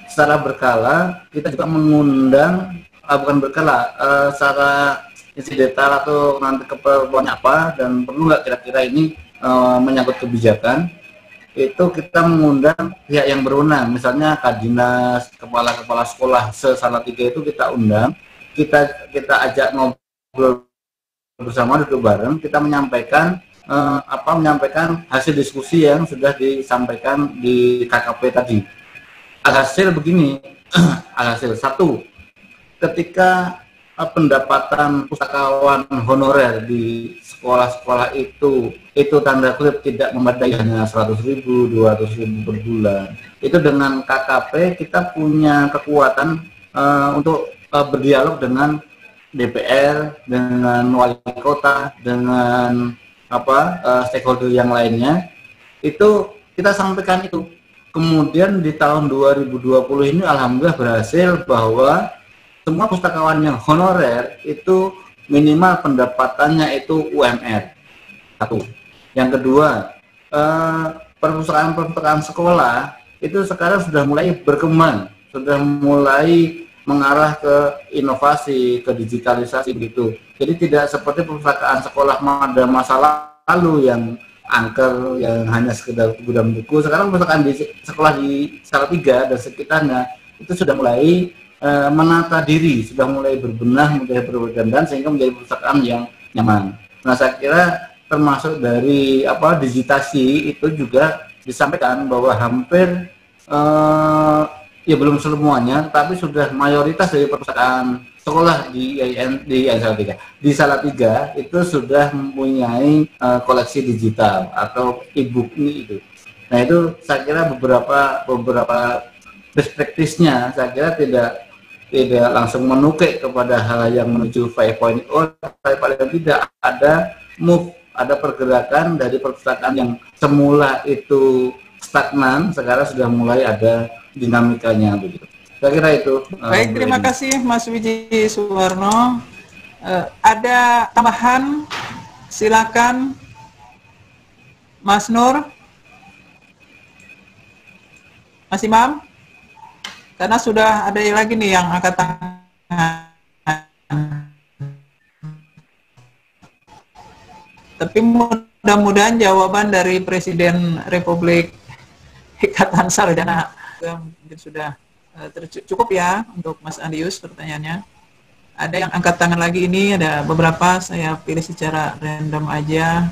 [SPEAKER 2] secara berkala kita juga mengundang bukan berkala, secara isi detail atau nanti keperluannya apa dan perlu nggak kira-kira ini menyangkut kebijakan, itu kita mengundang pihak yang berwenang, misalnya Kadinas, kepala-kepala sekolah se-Salatiga itu kita undang, kita ajak ngobrol bersama, duduk bareng, kita menyampaikan menyampaikan hasil diskusi yang sudah disampaikan di KKP tadi. Alhasil begini, alhasil satu, ketika pendapatan pustakawan honorer di sekolah-sekolah itu tanda kutip tidak memadai, hanya 100.000, 200.000 per bulan. Itu dengan KKP kita punya kekuatan untuk berdialog dengan DPR, dengan wali kota, dengan stakeholder yang lainnya. Itu kita sampaikan itu. Kemudian di tahun 2020 ini alhamdulillah berhasil bahwa semua pustakawan yang honorer itu minimal pendapatannya itu UMR. Satu. Yang kedua, perpustakaan sekolah itu sekarang sudah mulai berkembang, sudah mulai mengarah ke inovasi, ke digitalisasi gitu. Jadi tidak seperti perpustakaan sekolah pada masa lalu yang angker, yang hanya sekedar gudang buku. Sekarang perpustakaan di sekolah di Salatiga dan sekitarnya itu sudah mulai menata diri, sudah mulai berbenah, mulai berdandan sehingga menjadi perpustakaan yang nyaman. Nah, saya kira termasuk dari digitasi itu juga disampaikan bahwa hampir ya belum semuanya, tapi sudah mayoritas dari perpustakaan sekolah di Salatiga itu sudah mempunyai koleksi digital atau e-book itu. Nah, itu saya kira beberapa best practice-nya saya kira tidak langsung menukik kepada hal yang menuju 5.0, tapi paling tidak ada move, ada pergerakan dari perpustakaan yang semula itu stagnan, sekarang sudah mulai ada dinamikanya begitu. Saya kira itu.
[SPEAKER 1] Baik, terima kasih Mas Wiji Suwarno. Ada tambahan? Silakan Mas Nur. Mas Imam? Karena sudah ada lagi nih yang angkat tangan. Tapi mudah-mudahan jawaban dari Presiden Republik Ikatan Sarjana mungkin sudah cukup ya untuk Mas Andius pertanyaannya. Ada yang angkat tangan lagi, ini ada beberapa, saya pilih secara random aja.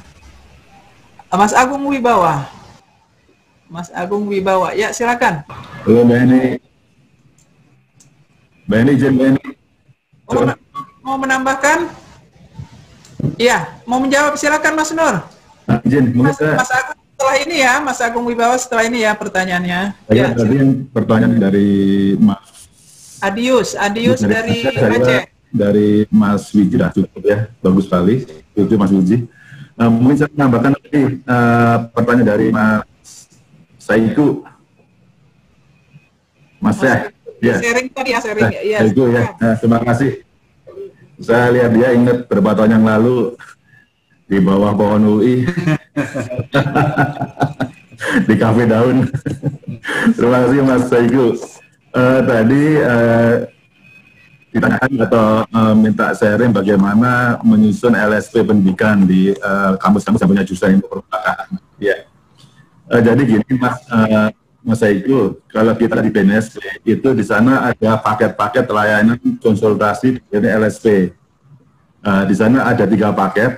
[SPEAKER 1] Mas Agung Wibawa. Mas Agung Wibawa, ya silakan.
[SPEAKER 4] Halo Mbak Eni. Mbak Eni, izin Mbak Eni.
[SPEAKER 1] Mau menambahkan? Iya, mau menjawab silakan Mas Nur.
[SPEAKER 4] Izin,
[SPEAKER 1] Mas Agung setelah ini ya, Mas Agung Wibawa setelah ini ya pertanyaannya.
[SPEAKER 4] Ya, tadi yang pertanyaan dari Mas
[SPEAKER 1] Adius dari Aceh.
[SPEAKER 4] Dari Mas Wijra, cukup ya, bagus sekali. Itu Mas Wiji. Mungkin saya menambahkan tadi pertanyaan dari Mas Saiku. Mas ya.
[SPEAKER 1] Sharing tadi ya, sharing.
[SPEAKER 4] Ya. Itu ya. Terima kasih. Saya lihat dia ingat beberapa tahun yang lalu di bawah pohon UI di Kafe Daun. Terima kasih Mas Saiku. Tadi ditanyakan atau minta sharing bagaimana menyusun LSP pendidikan di kampus-kampus yang punya jurusan ilmu perpustakaan. Ya. Jadi gini Mas Saiku, kalau kita di BNSP itu di sana ada paket-paket layanan konsultasi dari LSP. Di sana ada 3 paket.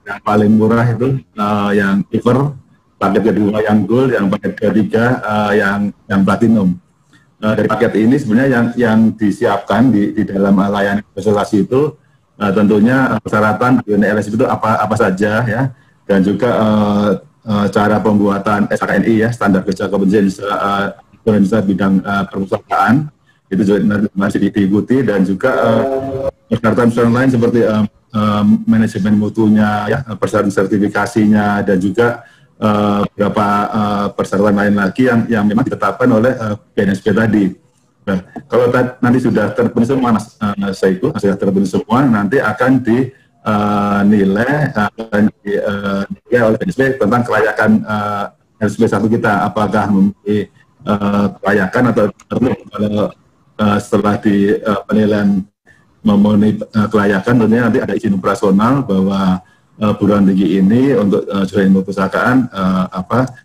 [SPEAKER 4] Yang paling murah itu yang silver, paket kedua yang gold, yang paket ketiga yang platinum. Dari paket ini sebenarnya yang disiapkan di dalam layanan konsultasi itu tentunya persyaratan LSP itu apa saja ya, dan juga cara pembuatan SKNI ya, standar kerja kompetensi Indonesia bidang perpustakaan, itu juga masih diikuti, dan juga persyaratan lain seperti manajemen mutunya, ya, persyaratan sertifikasinya, dan juga beberapa persyaratan lain lagi yang memang ditetapkan oleh BNSP tadi. Nah, kalau nanti sudah terpenuhi semua, Mas Saiku, sudah terpenuhi semua, nanti akan dinilai oleh BNSP tentang kelayakan LSP 1 kita, apakah memiliki kelayakan atau belum. Kalau setelah di penilaian memenuhi kelayakan, tentunya nanti ada izin operasional bahwa perguruan tinggi ini untuk jurusan ilmu perpustakaan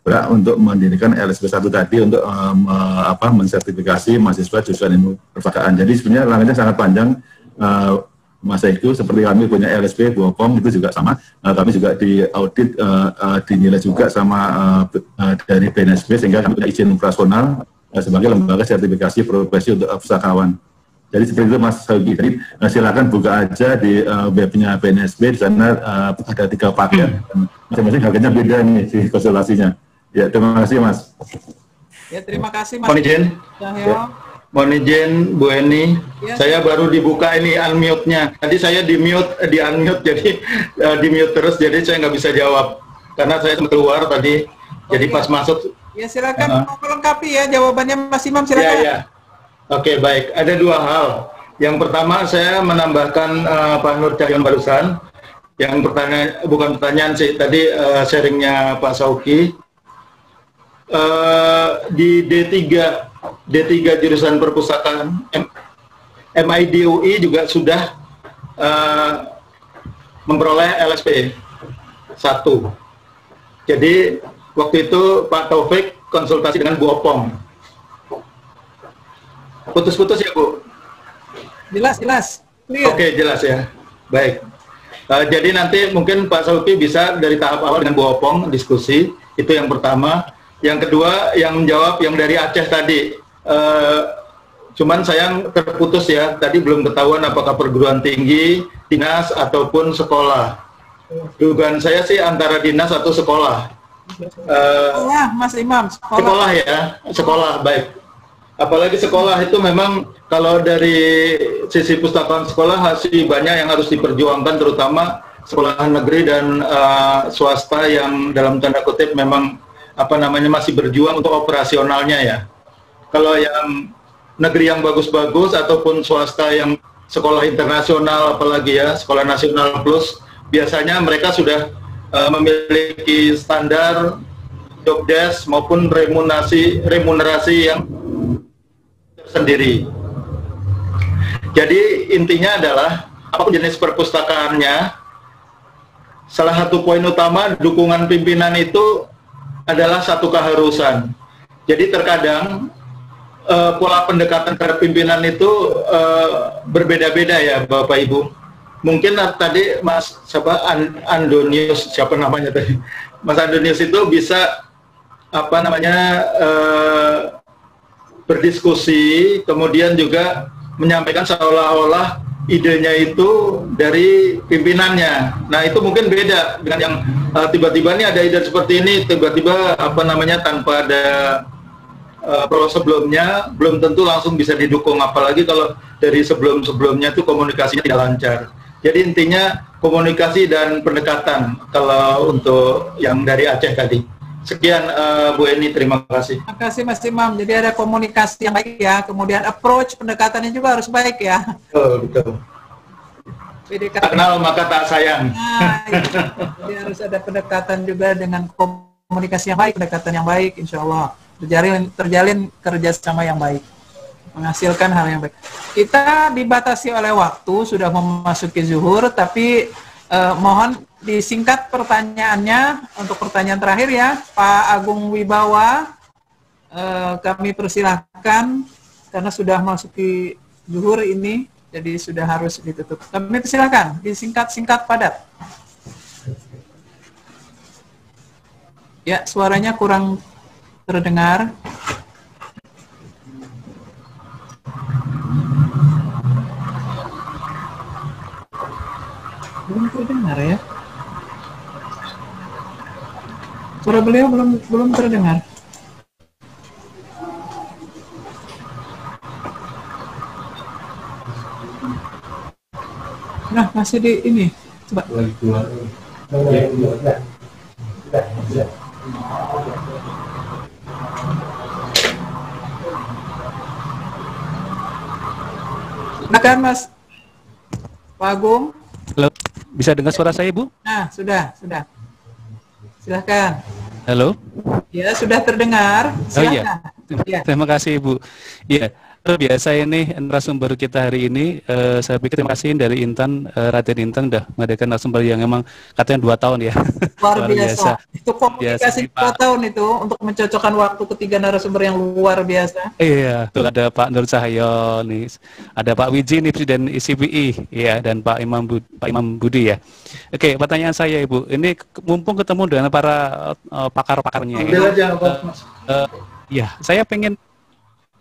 [SPEAKER 4] berhak untuk mendirikan LSP 1 tadi untuk mensertifikasi mahasiswa jurusan ilmu perpustakaan. Jadi sebenarnya langkahnya sangat panjang, Mas Eko. Seperti kami punya LSP BOPOM itu juga sama, kami juga diaudit, dinilai juga sama dari BNSP, sehingga kami punya izin operasional sebagai lembaga sertifikasi profesi untuk pustakawan. Jadi seperti itu, Mas Saugi. Jadi silakan buka aja di webnya BNSP, di sana ada 3 paket, masing-masing harganya beda nih di konsultasinya. Ya, terima kasih, Mas.
[SPEAKER 1] Ya, terima kasih, Mas.
[SPEAKER 5] Mohon izin. Mohon izin, Bu Eni. Ya. Saya baru dibuka ini unmute-nya. Tadi saya di unmute, jadi di mute terus, jadi saya nggak bisa jawab karena saya keluar tadi. Jadi pas masuk. Ya, silakan melengkapi ya jawabannya, Mas Imam, silakan. Ya. Oke, baik. Ada 2 hal. Yang pertama, saya menambahkan Pak Nur Cahyono barusan. Yang bukan pertanyaan sih, tadi sharingnya Pak Sauki. Di D3 jurusan perpustakaan MIDUI juga sudah memperoleh LSP 1. Jadi waktu itu Pak Taufik konsultasi dengan Bu Opong. Putus-putus ya, Bu?
[SPEAKER 1] Jelas.
[SPEAKER 5] Oke, jelas ya. Baik. Jadi nanti mungkin Pak Sauki bisa dari tahap awal dengan Bu Opong diskusi. Itu yang pertama. Yang kedua, yang menjawab yang dari Aceh tadi. Cuman sayang terputus ya. Tadi belum ketahuan apakah perguruan tinggi, dinas, ataupun sekolah. Dugaan saya sih antara dinas atau sekolah.
[SPEAKER 1] Mas Imam,
[SPEAKER 5] sekolah ya. Sekolah, baik. Apalagi sekolah itu memang kalau dari sisi pustakawan sekolah masih banyak yang harus diperjuangkan, terutama sekolah negeri dan swasta yang dalam tanda kutip memang masih berjuang untuk operasionalnya ya. Kalau yang negeri yang bagus-bagus ataupun swasta yang sekolah internasional, apalagi ya sekolah nasional plus, biasanya mereka sudah memiliki standar job desk maupun remunerasi yang sendiri. Jadi intinya adalah apapun jenis perpustakaannya, salah satu poin utama dukungan pimpinan itu adalah satu keharusan. Jadi terkadang pola pendekatan terhadap pimpinan itu berbeda-beda ya Bapak Ibu. Mungkin tadi Mas Andonius, siapa namanya tadi? Mas Andonius itu bisa berdiskusi, kemudian juga menyampaikan seolah-olah idenya itu dari pimpinannya. Nah, itu mungkin beda dengan yang tiba-tiba ini ada ide seperti ini, tiba-tiba tanpa ada proses sebelumnya, belum tentu langsung bisa didukung, apalagi kalau dari sebelum-sebelumnya itu komunikasinya tidak lancar. Jadi intinya komunikasi dan pendekatan kalau untuk yang dari Aceh tadi. Sekian Bu Eni, terima kasih.
[SPEAKER 1] Terima kasih Mas Imam. Jadi ada komunikasi yang baik ya, kemudian approach pendekatannya juga harus baik ya.
[SPEAKER 5] Betul. Tak kenal maka tak sayang.
[SPEAKER 1] Nah, jadi harus ada pendekatan juga dengan komunikasi yang baik, pendekatan yang baik, insya Allah terjalin kerjasama yang baik, menghasilkan hal yang baik. Kita dibatasi oleh waktu, sudah memasuki zuhur, tapi mohon disingkat pertanyaannya untuk pertanyaan terakhir ya, Pak Agung Wibawa. Kami persilahkan karena sudah masuki zuhur ini, jadi sudah harus ditutup. Kami persilahkan disingkat-singkat padat. Ya, suaranya kurang terdengar. Belum terdengar ya. Suara beliau belum terdengar. Nah, masih di ini. Coba. Silakan Mas Pak Agung.
[SPEAKER 6] Halo, bisa dengar suara saya, Bu?
[SPEAKER 1] Nah, sudah. Silakan.
[SPEAKER 6] Halo?
[SPEAKER 1] Ya, sudah terdengar. Silakan.
[SPEAKER 6] Oh iya. Terima kasih, Bu. Iya, luar biasa ini narasumber kita hari ini. Saya pikir terima kasih dari Intan, Raden Intan udah mengadakan narasumber yang emang katanya 2 tahun ya.
[SPEAKER 1] Luar biasa. Itu komunikasi
[SPEAKER 6] biasa,
[SPEAKER 1] 2 tahun itu untuk mencocokkan waktu ketiga narasumber yang luar biasa.
[SPEAKER 6] Iya, tuh ada Pak Nur Cahyo nih, ada Pak Wiji nih Presiden ICPI, ya, dan Pak Imam Budi ya. Oke, pertanyaan saya Ibu, ini mumpung ketemu dengan para pakar-pakarnya. Ya, saya pengen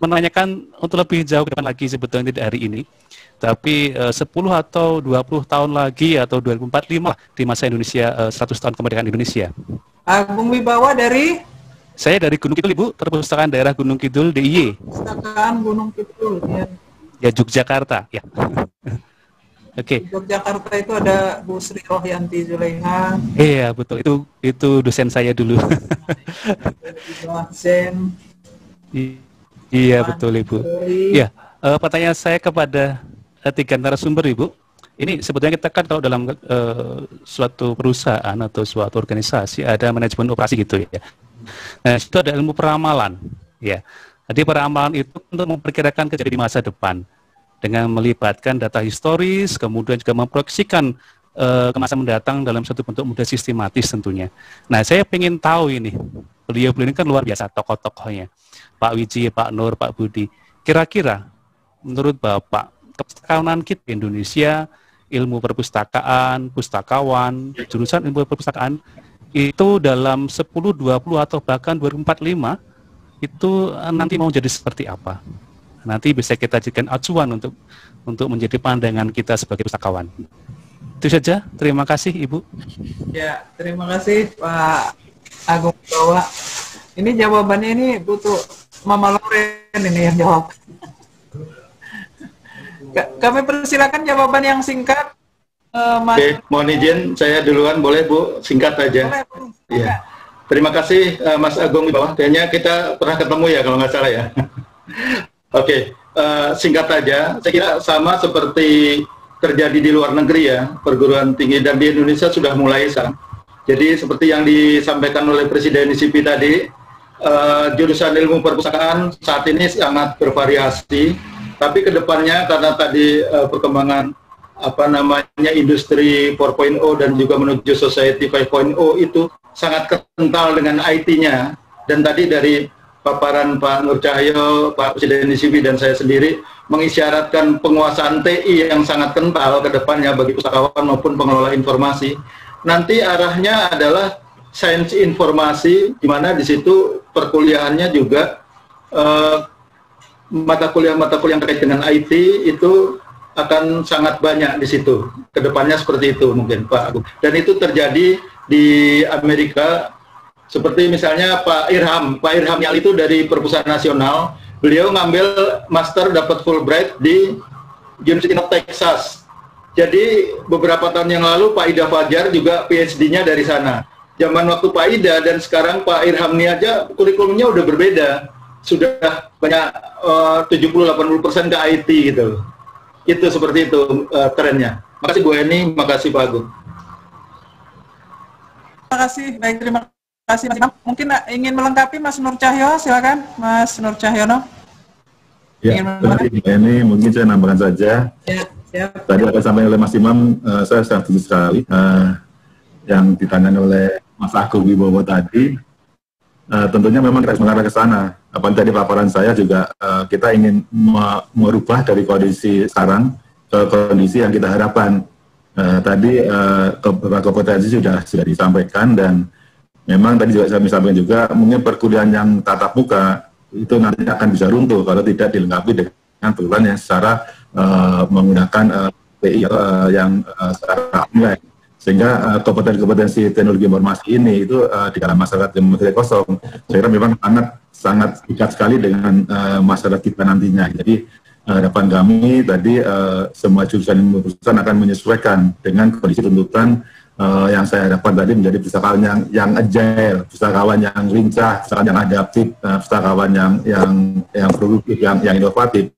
[SPEAKER 6] menanyakan untuk lebih jauh ke depan lagi sebetulnya tidak hari ini, tapi 10 atau 20 tahun lagi atau 2045 di masa Indonesia 100 tahun kemerdekaan Indonesia.
[SPEAKER 1] Agung Wibawa dari?
[SPEAKER 6] Saya dari Gunung Kidul, Ibu, Perpustakaan Daerah Gunung Kidul DIY.
[SPEAKER 1] Perpustakaan Gunung Kidul, ya.
[SPEAKER 6] Ya, Yogyakarta, ya. Oke.
[SPEAKER 1] Di Yogyakarta itu ada Bu Sri Rohyanti Zulaiha.
[SPEAKER 6] Iya, betul. Itu dosen saya dulu.
[SPEAKER 1] Zen.
[SPEAKER 6] Iya, betul, Ibu. Iya, pertanyaan saya kepada 3 narasumber, Ibu. Ini sebetulnya kita kan kalau dalam suatu perusahaan atau suatu organisasi ada manajemen operasi gitu ya. Nah, itu ada ilmu peramalan, ya. Jadi peramalan itu untuk memperkirakan kejadian di masa depan dengan melibatkan data historis, kemudian juga memproyeksikan ke masa mendatang dalam satu bentuk mudah sistematis tentunya. Nah, saya ingin tahu ini, beliau ini kan luar biasa tokoh-tokohnya, Pak Wiji, Pak Nur, Pak Budi. Kira-kira menurut Bapak, kepustakawanan kita di Indonesia, ilmu perpustakaan, pustakawan, jurusan ilmu perpustakaan, itu dalam 10, 20, atau bahkan 2045, itu nanti mau jadi seperti apa? Nanti bisa kita jadikan acuan untuk menjadi pandangan kita sebagai pustakawan. Itu saja, terima kasih Ibu.
[SPEAKER 1] Ya, terima kasih Pak Agung Wibawa. Ini jawabannya ini butuh Mama Loren ini yang jawab. Kami persilakan jawaban yang singkat. Mas.
[SPEAKER 5] Oke, mohon izin saya duluan, boleh Bu, singkat aja.
[SPEAKER 1] Boleh, Bu.
[SPEAKER 5] Iya. Terima kasih Mas Agung Wibawa. Kayaknya kita pernah ketemu ya kalau nggak salah ya. Oke, singkat aja. Saya kira sama seperti terjadi di luar negeri ya, perguruan tinggi, dan di Indonesia sudah mulai sekarang. Jadi seperti yang disampaikan oleh Presiden ICP tadi, jurusan ilmu perpustakaan saat ini sangat bervariasi, tapi kedepannya karena tadi perkembangan industri 4.0 dan juga menuju society 5.0 itu sangat kental dengan IT-nya. Dan tadi dari paparan Pak Nur Cahyo, Pak Presiden ICP dan saya sendiri mengisyaratkan penguasaan TI yang sangat kental ke depannya bagi pustakawan maupun pengelola informasi. Nanti arahnya adalah sains informasi, di mana di situ perkuliahannya juga mata kuliah yang terkait dengan IT itu akan sangat banyak di situ. Kedepannya seperti itu mungkin Pak Agung. Dan itu terjadi di Amerika, seperti misalnya Pak Irham Yal itu dari Perpustakaan Nasional, beliau ngambil master dapat Fulbright di University of Texas. Jadi beberapa tahun yang lalu Pak Ida Fajar juga PhD-nya dari sana. Zaman waktu Pak Ida dan sekarang Pak Irham ini aja kurikulumnya udah berbeda. Sudah banyak 70-80% ke IT gitu. Itu seperti itu trennya. Makasih Bu Eni, makasih Pak Agung.
[SPEAKER 1] Terima kasih, baik, terima kasih Mas Imam. Mungkin ingin melengkapi Mas Nur Cahyo, silakan Mas Nur Cahyono.
[SPEAKER 4] Ya, terima kasih Bu Eni, mungkin saya nambahkan saja.
[SPEAKER 1] Ya, siap.
[SPEAKER 4] Tadi apa sampai oleh Mas Imam, saya sangat setuju sekali yang ditanyakan oleh Mas Agung Wibowo tadi. Tentunya memang harus mengarah ke sana. Apa tadi paparan saya juga kita ingin merubah dari kondisi sekarang ke kondisi yang kita harapkan. Tadi beberapa kompetensi sudah disampaikan, dan memang tadi juga saya sampaikan juga mungkin perkuliahan yang tatap muka itu nanti akan bisa runtuh kalau tidak dilengkapi dengan perkuliahan yang secara menggunakan TI yang secara online. Sehingga kompetensi teknologi informasi ini itu di kalangan masyarakat yang masih kosong, saya kira memang sangat dekat sekali dengan masyarakat kita nantinya. Jadi harapan kami tadi semua jurusan ilmu perusahaan akan menyesuaikan dengan kondisi tuntutan yang saya harapkan tadi menjadi pustakawan yang agile, pustakawan yang lincah, pustakawan yang adaptif, pustakawan yang produktif, yang inovatif.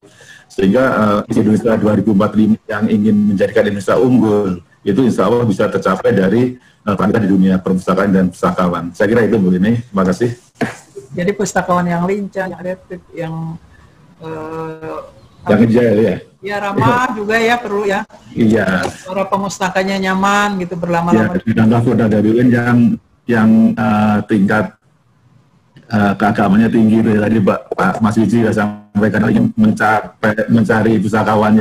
[SPEAKER 4] Sehingga Indonesia 2045 yang ingin menjadikan Indonesia unggul itu insya Allah bisa tercapai dari kita di dunia perpustakaan dan pustakawan. Saya kira itu Bu Rini. Terima kasih.
[SPEAKER 1] Jadi pustakawan yang lincah, yang adaptif, yang
[SPEAKER 4] agile ya.
[SPEAKER 1] Ya ramah juga ya, perlu ya.
[SPEAKER 4] Iya.
[SPEAKER 1] Para pemustakanya nyaman gitu berlama-lama.
[SPEAKER 4] Ya, contoh kota dari UN yang tingkat keagamannya tinggi itu ya, tadi Pak Mas Wiji sudah sampaikan ingin mencari pustakawan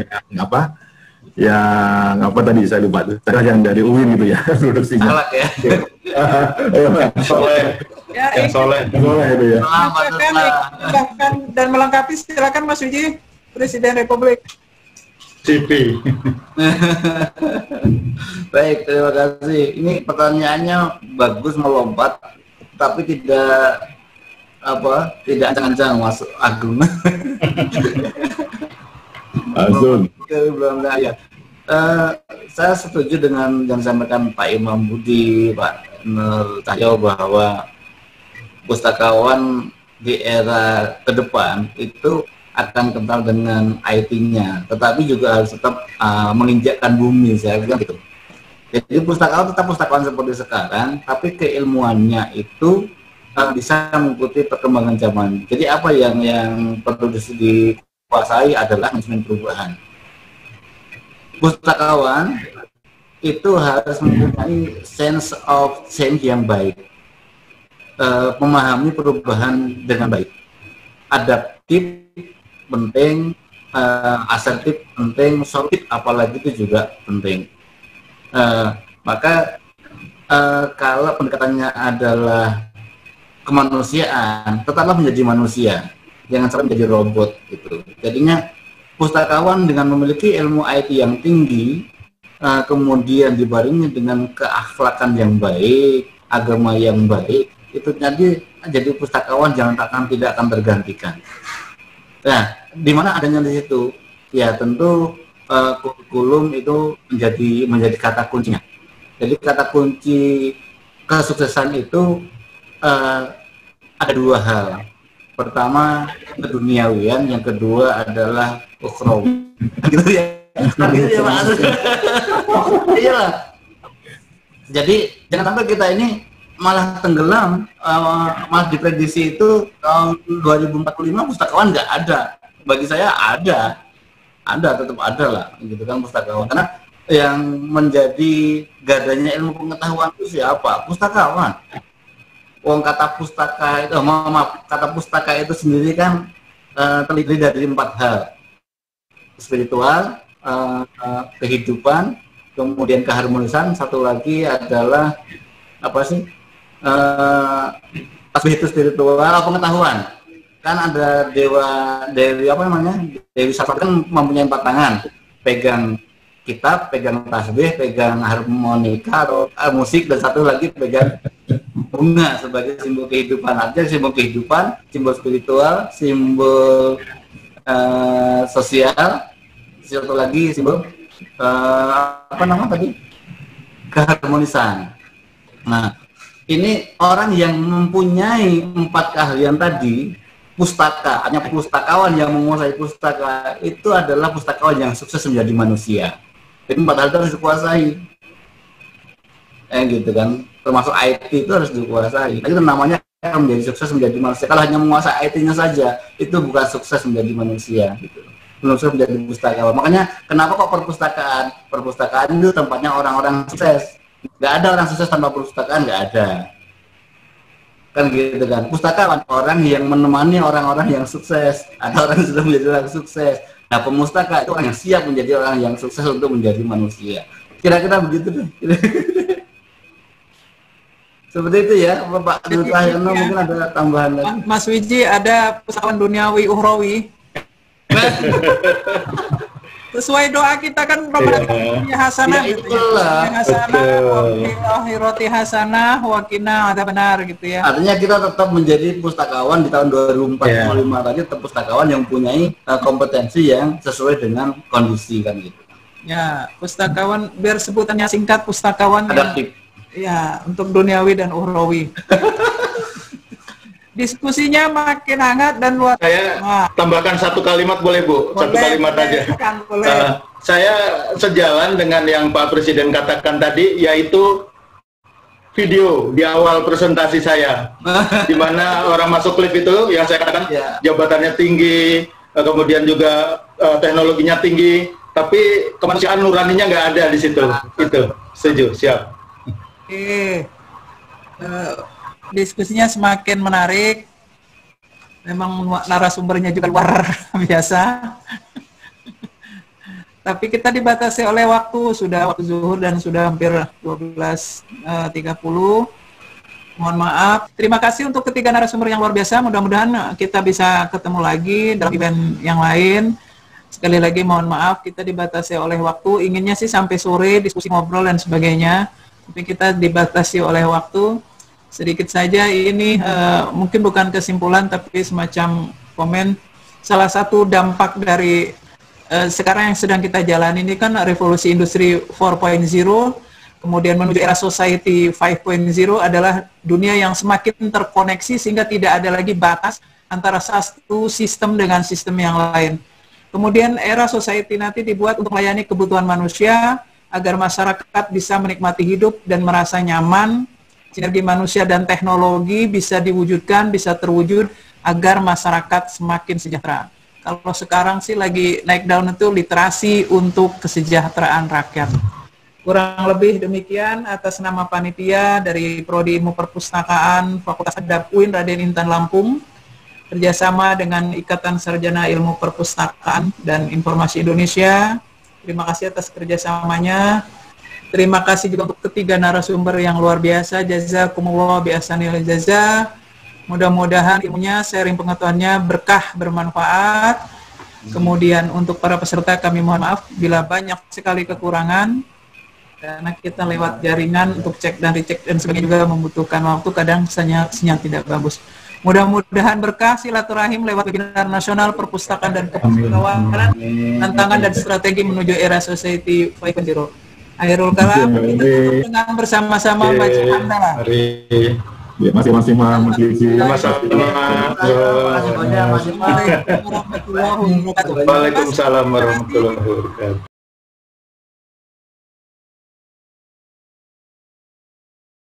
[SPEAKER 4] yang apa tadi saya lupa tuh, yang dari UIN gitu ya produksinya.
[SPEAKER 2] Salak ya.
[SPEAKER 5] Yang soleh
[SPEAKER 4] itu ya.
[SPEAKER 1] Bahkan dan melengkapi, silakan Mas Wiji, Presiden Republik.
[SPEAKER 5] CP.
[SPEAKER 2] Baik, terima kasih. Ini pertanyaannya bagus, melompat, tapi tidak ancang-ancang masuk Agung.
[SPEAKER 4] Langsung.
[SPEAKER 2] Belum ya. Saya setuju dengan yang disampaikan Pak Imam Budi, Pak Nur Cahyo, bahwa pustakawan di era ke depan itu akan kental dengan IT-nya, tetapi juga harus tetap menginjakkan bumi, saya bilang gitu. Jadi pustakawan tetap pustakawan seperti sekarang, tapi keilmuannya itu bisa mengikuti perkembangan zaman. Jadi apa yang perlu dikuasai adalah manajemen perubahan. Pustakawan itu harus mempunyai sense of change yang baik, memahami perubahan dengan baik, adaptif penting, asertif penting, sortif apalagi itu juga penting. Maka kalau pendekatannya adalah kemanusiaan, tetaplah menjadi manusia, jangan sampai menjadi robot gitu. Jadinya pustakawan dengan memiliki ilmu IT yang tinggi, kemudian dibarengi dengan keakhlakan yang baik, agama yang baik, itu jadi pustakawan tidak akan tergantikan. Nah, di mana adanya di situ? Ya tentu kurikulum itu menjadi kata kuncinya. Jadi kata kunci kesuksesan itu ada dua hal. Pertama keduniawian, yang kedua adalah ukhrawi. Gitu ya. Gitu ya Pak. Iyalah. Jadi jangan sampai kita ini malah tenggelam, malah diprediksi itu tahun 2045 pustakawan nggak ada. Bagi saya ada, tetap ada lah, gitu kan pustakawan. Karena yang menjadi gardannya ilmu pengetahuan itu siapa? Pustakawan. Kata pustaka itu, kata pustaka itu sendiri kan terdiri dari 4 hal: spiritual, kehidupan, kemudian keharmonisan, satu lagi adalah apa sih? Tasbih itu spiritual, pengetahuan. Kan ada dewi apa namanya? Dewi Saraswati kan mempunyai 4 tangan, pegang kitab, pegang tasbih, pegang harmonika atau musik, dan satu lagi pegang bunga sebagai simbol kehidupan. Artinya simbol kehidupan, simbol spiritual, simbol sosial, satu lagi simbol apa nama tadi? Keharmonisan. Nah, ini orang yang mempunyai 4 keahlian tadi, pustaka, hanya pustakawan yang menguasai pustaka, itu adalah pustakawan yang sukses menjadi manusia. Jadi 4 hal itu harus dikuasai. Gitu kan. Termasuk IT itu harus dikuasai. Nah, itu namanya menjadi sukses menjadi manusia. Kalau hanya menguasai IT-nya saja, itu bukan sukses menjadi manusia. Gitu. Belum sukses menjadi pustakawan. Makanya kenapa kok perpustakaan? Perpustakaan itu tempatnya orang-orang sukses. Nggak ada orang sukses tanpa perpustakaan, nggak ada. Kan gitu kan. Pustakawan orang yang menemani orang-orang yang sukses. Ada orang yang sudah menjadi orang sukses. Nah, pemustaka itu orang yang siap menjadi orang yang sukses untuk menjadi manusia. Kira-kira begitu deh. Seperti itu ya, Bapak Dutahyono, mungkin ada tambahan lagi.
[SPEAKER 1] Mas Wiji, ada pustakawan duniawi ukhrawi. sesuai doa kita kan Ramadan hasanah
[SPEAKER 2] Ya,
[SPEAKER 1] gitu
[SPEAKER 2] itulah.
[SPEAKER 1] ya. Hasanah wa akhirati hasanah wa qina adzabannar gitu ya.
[SPEAKER 2] Artinya kita tetap menjadi pustakawan di tahun 2045 tadi, tetap pustakawan yang mempunyai kompetensi yang sesuai dengan kondisi kan gitu.
[SPEAKER 1] Ya, pustakawan biar sebutannya singkat pustakawan yang
[SPEAKER 2] Adaptif.
[SPEAKER 1] ya untuk duniawi dan ukhrawi. Diskusinya makin hangat dan luar.
[SPEAKER 5] Saya tambahkan satu kalimat boleh Bu? Satu kalimat aja.
[SPEAKER 1] Boleh.
[SPEAKER 5] Saya sejalan dengan yang Pak Presiden katakan tadi, yaitu video di awal presentasi saya, di mana orang masuk lift itu yang saya katakan jabatannya tinggi, kemudian juga teknologinya tinggi, tapi kemanusiaan nuraninya nggak ada di situ. Itu setuju, siap.
[SPEAKER 1] Oke. Diskusinya semakin menarik. Memang narasumbernya juga luar biasa. Tapi kita dibatasi oleh waktu, sudah waktu zuhur dan sudah hampir 12.30. Mohon maaf. Terima kasih untuk ketiga narasumber yang luar biasa. Mudah-mudahan kita bisa ketemu lagi dalam event yang lain. Sekali lagi mohon maaf, kita dibatasi oleh waktu. Inginnya sih sampai sore, diskusi ngobrol dan sebagainya. Tapi kita dibatasi oleh waktu. Sedikit saja ini mungkin bukan kesimpulan tapi semacam komen. Salah satu dampak dari sekarang yang sedang kita jalani ini kan revolusi industri 4.0, kemudian menuju era society 5.0 adalah dunia yang semakin terkoneksi sehingga tidak ada lagi batas antara satu sistem dengan sistem yang lain. Kemudian era society nanti dibuat untuk melayani kebutuhan manusia agar masyarakat bisa menikmati hidup dan merasa nyaman. Sinergi manusia dan teknologi bisa diwujudkan, bisa terwujud agar masyarakat semakin sejahtera. Kalau sekarang sih lagi naik daun itu literasi untuk kesejahteraan rakyat. Kurang lebih demikian atas nama panitia dari Prodi Ilmu Perpustakaan Fakultas Adab UIN Raden Intan Lampung, kerjasama dengan Ikatan Sarjana Ilmu Perpustakaan dan Informasi Indonesia. Terima kasih atas kerjasamanya. Terima kasih juga untuk ketiga narasumber yang luar biasa. Jazakumullah bi ahsanil jazaa. Mudah-mudahan ilmunya, sharing pengetahuannya berkah, bermanfaat. Kemudian untuk para peserta kami mohon maaf bila banyak sekali kekurangan. Karena kita lewat jaringan untuk cek dan recheck dan sebagainya juga membutuhkan waktu, kadang sinyal tidak bagus. Mudah-mudahan berkah silaturahim lewat webinar nasional perpustakaan dan kepustakawanan, tantangan dan strategi menuju era society 5.0. Akhirul kalam, kita dengan bersama-sama baca hamdalah.
[SPEAKER 4] Ya, masing-masing Mas Lisi.
[SPEAKER 5] Waalaikumsalam warahmatullahi wabarakatuh.